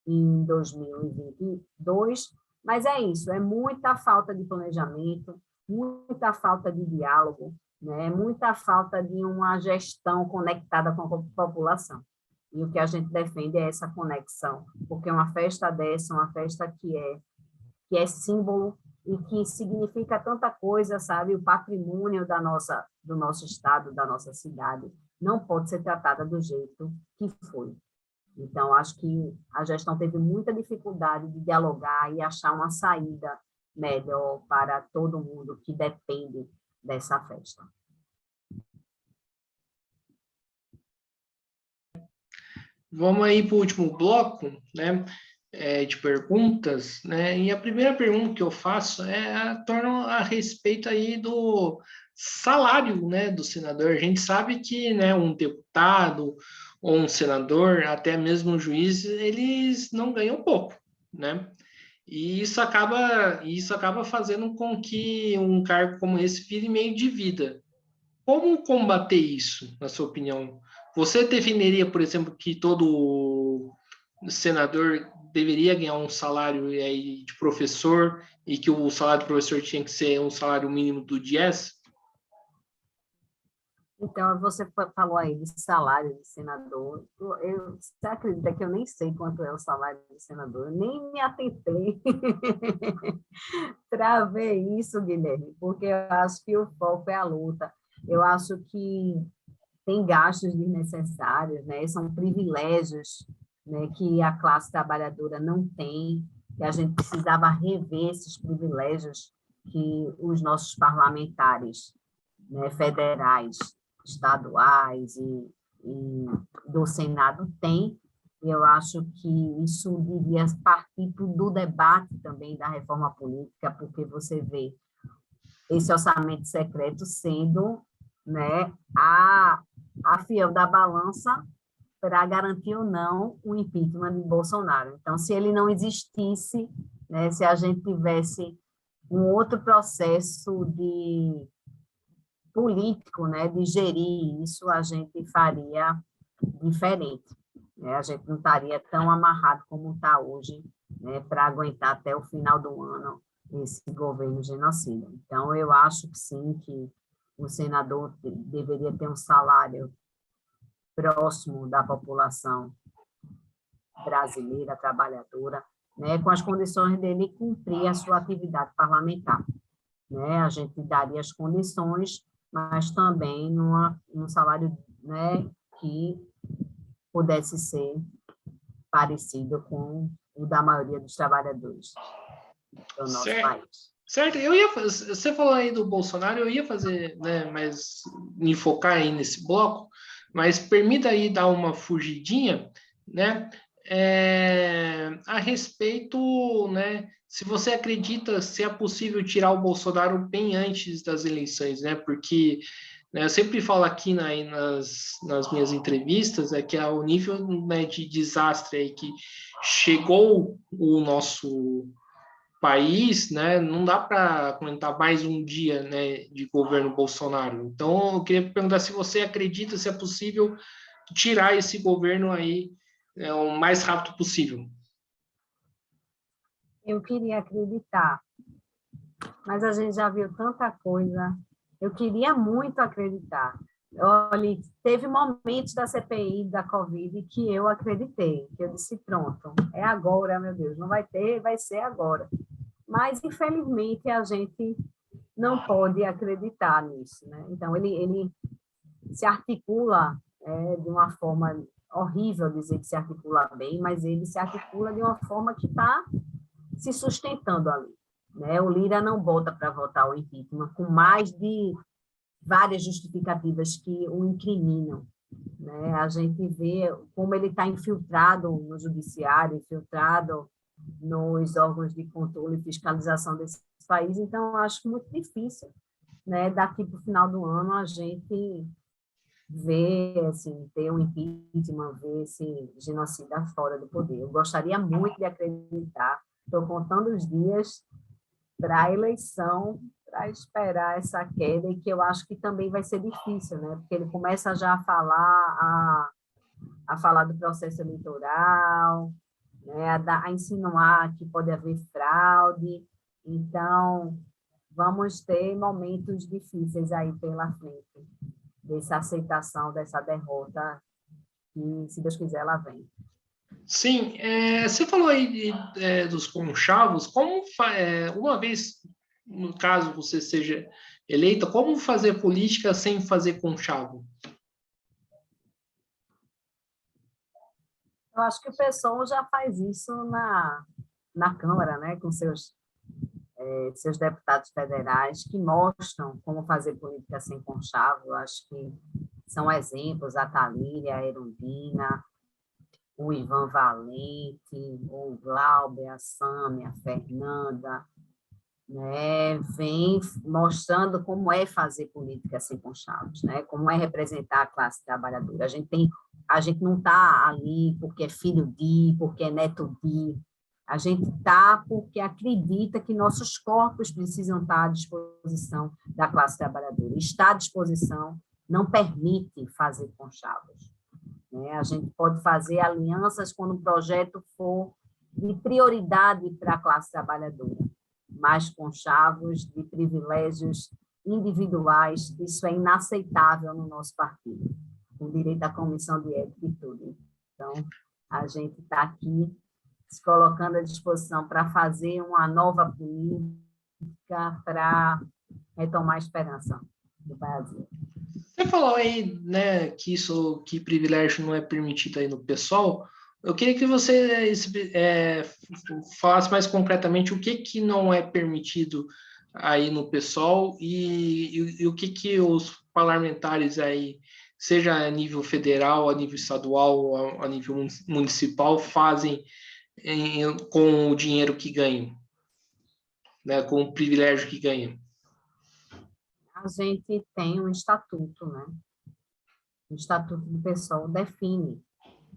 em 2022, mas é isso, é muita falta de planejamento, muita falta de diálogo, né? Muita falta de uma gestão conectada com a população. E o que a gente defende é essa conexão, porque uma festa dessa, uma festa que é símbolo e que significa tanta coisa, sabe? O patrimônio do nosso estado, da nossa cidade, não pode ser tratada do jeito que foi. Então, acho que a gestão teve muita dificuldade de dialogar e achar uma saída melhor para todo mundo que depende dessa festa. Vamos aí para o último bloco, né, de perguntas, né, e a primeira pergunta que eu faço torna a respeito aí do salário, né, do senador. A gente sabe que, né, um deputado ou um senador, até mesmo um juiz, eles não ganham pouco, né, e isso acaba fazendo com que um cargo como esse vire meio de vida. Como combater isso, na sua opinião? Você definiria, por exemplo, que todo senador deveria ganhar um salário aí de professor e que o salário do professor tinha que ser um salário mínimo do DIEES? Então, você falou aí de salário de senador. Você acredita que eu nem sei quanto é o salário de senador? Eu nem me atentei para ver isso, Guilherme, porque eu acho que o foco é a luta. Eu acho que tem gastos desnecessários, né? São privilégios, né, que a classe trabalhadora não tem, que a gente precisava rever esses privilégios que os nossos parlamentares, né, federais, estaduais e do Senado têm. Eu acho que isso devia partir do debate também da reforma política, porque você vê esse orçamento secreto sendo, né, a fiel da balança para garantir ou não o impeachment de Bolsonaro. Então, se ele não existisse, né, se a gente tivesse um outro processo de político, né, de gerir isso, a gente faria diferente. Né? A gente não estaria tão amarrado como está hoje, né, para aguentar até o final do ano esse governo genocida. Então, eu acho que sim, que o senador deveria ter um salário próximo da população brasileira, trabalhadora, né, com as condições dele cumprir a sua atividade parlamentar. Né? A gente daria as condições, mas também num salário, né, que pudesse ser parecido com o da maioria dos trabalhadores do nosso país. Certo, você falou aí do Bolsonaro, eu ia fazer, né, mas me focar aí nesse bloco, mas permita aí dar uma fugidinha, né, a respeito, né, se você acredita se é possível tirar o Bolsonaro bem antes das eleições, né, porque, né, eu sempre falo aqui nas minhas entrevistas que o nível, né, de desastre aí que chegou o nosso país, né, não dá para comentar mais um dia, né, de governo Bolsonaro. Então, eu queria perguntar se você acredita se é possível tirar esse governo aí o mais rápido possível. Eu queria acreditar, mas a gente já viu tanta coisa. Eu queria muito acreditar, Olha, teve momentos da CPI da Covid que eu acreditei, que eu disse, pronto, é agora, meu Deus, não vai ter, vai ser agora. Mas, infelizmente, a gente não pode acreditar nisso, né? Então, ele se articula de uma forma horrível dizer que se articula bem, mas ele se articula de uma forma que está se sustentando ali, né? O Lira não bota para votar o impeachment com mais de várias justificativas que o incriminam, né? A gente vê como ele está infiltrado no judiciário, infiltrado nos órgãos de controle e fiscalização desse país, então acho muito difícil, né, daqui para o final do ano a gente ver, assim, ter um impeachment, ver esse genocida fora do poder. Eu gostaria muito de acreditar, estou contando os dias para a eleição, para esperar essa queda, e que eu acho que também vai ser difícil, né? Porque ele começa já a falar do processo eleitoral, né? A insinuar que pode haver fraude. Então, vamos ter momentos difíceis aí pela frente, dessa aceitação, dessa derrota, que, se Deus quiser, ela vem. Sim, você falou aí dos conchavos, uma vez, no caso você seja eleita, como fazer política sem fazer conchavo? Eu acho que o pessoal já faz isso na Câmara, né, com seus deputados federais, que mostram como fazer política sem conchavo. Eu acho que são exemplos, a Thalíria, a Erundina, o Ivan Valente, o Glauber, a Sâmia, a Fernanda, né, vem mostrando como é fazer política sem conchavos, né, como é representar a classe trabalhadora. A gente não está ali porque é filho de, porque é neto de, a gente está porque acredita que nossos corpos precisam estar à disposição da classe trabalhadora. Estar à disposição não permite fazer conchavos, né? A gente pode fazer alianças quando o projeto for de prioridade para a classe trabalhadora, mas conchavos de privilégios individuais, isso é inaceitável no nosso partido, com direito à comissão de ética e tudo. Então, a gente está aqui se colocando à disposição para fazer uma nova política para retomar a esperança do Brasil. Você falou aí, né, que privilégio não é permitido aí no PSOL. Eu queria que você falasse mais concretamente o que não é permitido aí no PSOL e o que os parlamentares aí, seja a nível federal, a nível estadual, a nível municipal, fazem com o dinheiro que ganham, né, com o privilégio que ganham. A gente tem um estatuto, né? O estatuto do PSOL define,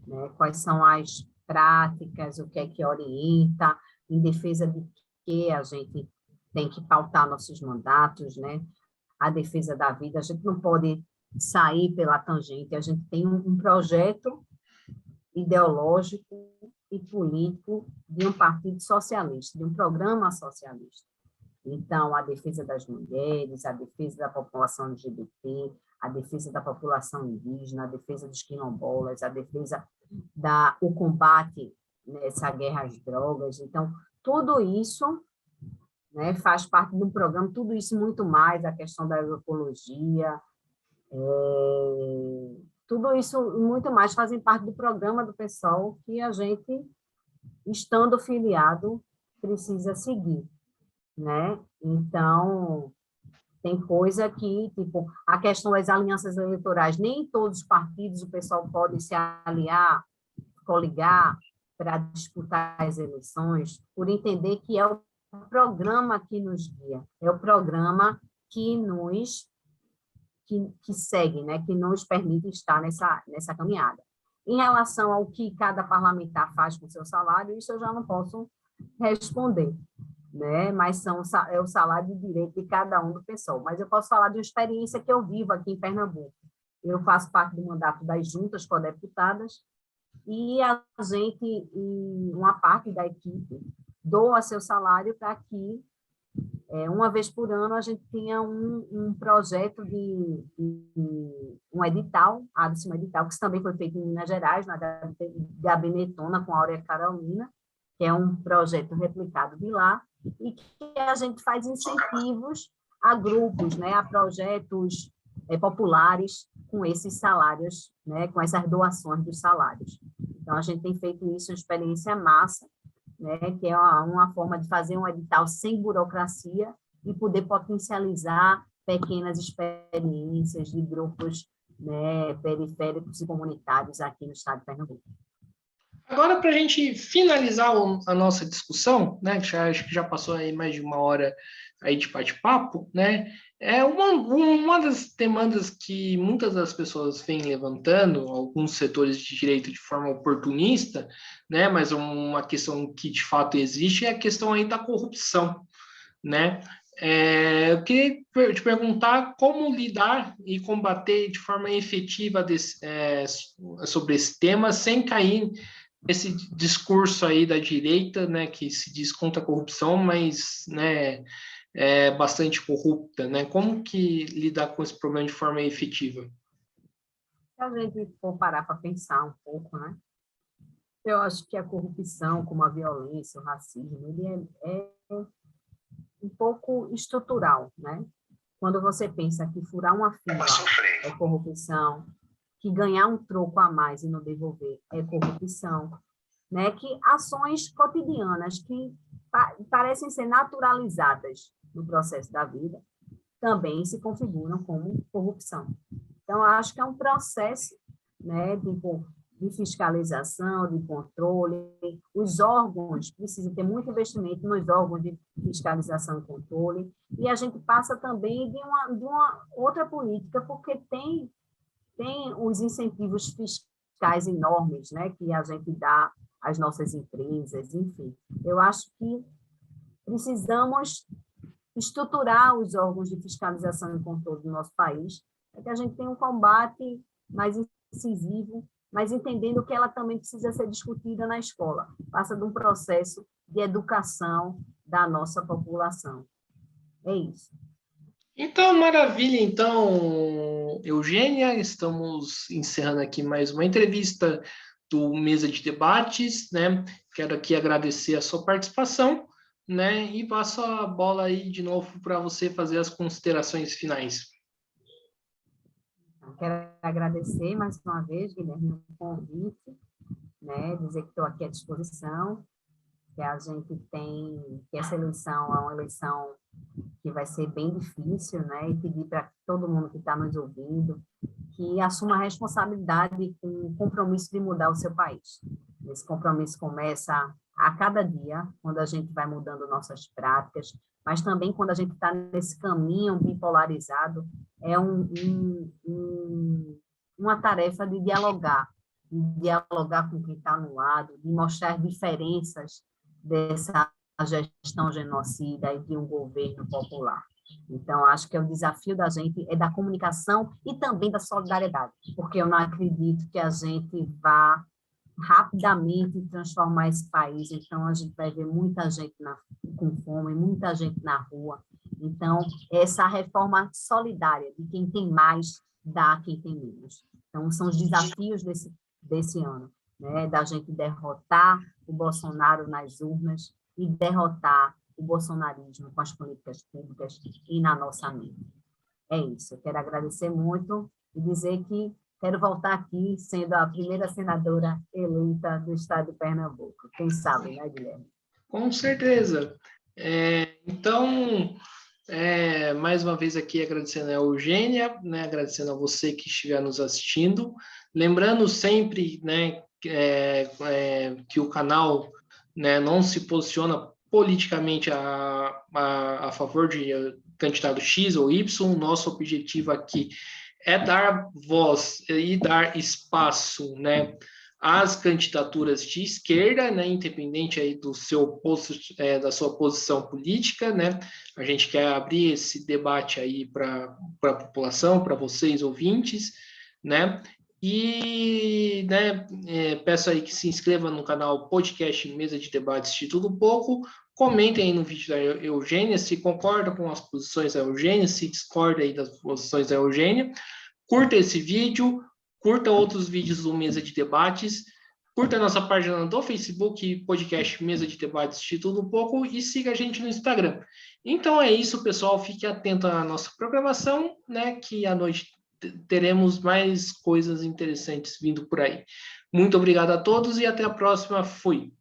né, quais são as práticas, o que é que orienta, em defesa de que a gente tem que pautar nossos mandatos, né? A defesa da vida, a gente não pode sair pela tangente, a gente tem um projeto ideológico e político de um partido socialista, de um programa socialista. Então, a defesa das mulheres, a defesa da população LGBT, a defesa da população indígena, a defesa dos quilombolas, a defesa o combate nessa guerra às drogas. Então, tudo isso, né, faz parte do programa, tudo isso muito mais, a questão da agroecologia, tudo isso muito mais fazem parte do programa do PSOL que a gente, estando filiado, precisa seguir, né? Então, tem coisa que, tipo, a questão das alianças eleitorais, nem todos os partidos o pessoal pode se aliar, coligar para disputar as eleições, por entender que é o programa que nos guia, é o programa que segue, né, que nos permite estar nessa caminhada. Em relação ao que cada parlamentar faz com seu salário, isso eu já não posso responder, né? Mas é o salário de direito de cada um do pessoal. Mas eu posso falar de uma experiência que eu vivo aqui em Pernambuco. Eu faço parte do mandato das juntas co-deputadas e a gente, uma parte da equipe, doa seu salário para que Uma vez por ano, a gente tinha um projeto um edital, abre-se um edital, que também foi feito em Minas Gerais, na Gabinetona, com a Áurea Carolina, que é um projeto replicado de lá, e que a gente faz incentivos a grupos, né, a projetos populares com esses salários, né, com essas doações dos salários. Então, a gente tem feito isso, uma experiência massa, né, que é uma forma de fazer um edital sem burocracia e poder potencializar pequenas experiências de grupos, né, periféricos e comunitários aqui no estado de Pernambuco. Agora, para a gente finalizar a nossa discussão, né, que acho que já passou aí mais de uma hora aí de bate-papo, né, é uma das demandas que muitas das pessoas vêm levantando, alguns setores de direito de forma oportunista, né, mas uma questão que de fato existe é a questão aí da corrupção, né? Eu queria te perguntar como lidar e combater de forma efetiva sobre esse tema sem cair esse discurso aí da direita, né, que se diz contra a corrupção, mas, né, é bastante corrupta, né? Como que lidar com esse problema de forma efetiva? Se a gente for parar para pensar um pouco, né? Eu acho que a corrupção, como a violência, o racismo, ele é um pouco estrutural, né? Quando você pensa que furar uma fila é corrupção, que ganhar um troco a mais e não devolver é corrupção, né? Que ações cotidianas que parecem ser naturalizadas no processo da vida também se configuram como corrupção. Então, acho que é um processo, né, de fiscalização, de controle. Os órgãos, precisa ter muito investimento nos órgãos de fiscalização e controle, e a gente passa também de uma outra política, porque tem os incentivos fiscais enormes, né, que a gente dá às nossas empresas, enfim. Eu acho que precisamos estruturar os órgãos de fiscalização e controle do nosso país, para que a gente tenha um combate mais incisivo, mas entendendo que ela também precisa ser discutida na escola. Passa de um processo de educação da nossa população. É isso. Então, maravilha. Então, Eugênia, estamos encerrando aqui mais uma entrevista do Mesa de Debates, né? Quero aqui agradecer a sua participação, né? E passo a bola aí de novo para você fazer as considerações finais. Quero agradecer mais uma vez, Guilherme, o convite, né? Dizer que estou aqui à disposição, que a gente tem, que essa eleição é uma eleição que vai ser bem difícil, né? E pedir para todo mundo que está nos ouvindo que assuma a responsabilidade com o compromisso de mudar o seu país. Esse compromisso começa a cada dia, quando a gente vai mudando nossas práticas, mas também quando a gente está nesse caminho bipolarizado, é uma tarefa de dialogar com quem está no lado, de mostrar as diferenças dessa gestão genocida e de um governo popular. Então, acho que o desafio da gente é da comunicação e também da solidariedade, porque eu não acredito que a gente vá rapidamente transformar esse país. Então, a gente vai ver muita gente com fome, muita gente na rua. Então, essa reforma solidária de quem tem mais dá a quem tem menos. Então, são os desafios desse ano, né? Da gente derrotar o Bolsonaro nas urnas e derrotar o bolsonarismo com as políticas públicas e na nossa mente. É isso. Eu quero agradecer muito e dizer que quero voltar aqui sendo a primeira senadora eleita do estado de Pernambuco. Quem sabe, né, Guilherme? Com certeza. Então, mais uma vez aqui agradecendo a Eugênia, né, agradecendo a você que estiver nos assistindo. Lembrando sempre, né, que o canal, né, não se posiciona politicamente a favor de candidato X ou Y. Nosso objetivo aqui é dar voz e dar espaço, né, às candidaturas de esquerda, né, independente aí da sua posição política, né. A gente quer abrir esse debate aí para a população, para vocês ouvintes, né. E, né, peço aí que se inscreva no canal Podcast Mesa de Debates de Tudo Pouco, Comentem aí no vídeo da Eugênia se concorda com as posições da Eugênia, se discorda aí das posições da Eugênia. Curta esse vídeo, curta outros vídeos do Mesa de Debates, curta a nossa página do Facebook, podcast Mesa de Debates de Tudo Um Pouco, e siga a gente no Instagram. Então é isso, pessoal. Fique atento à nossa programação, né? Que à noite teremos mais coisas interessantes vindo por aí. Muito obrigado a todos e até a próxima. Fui!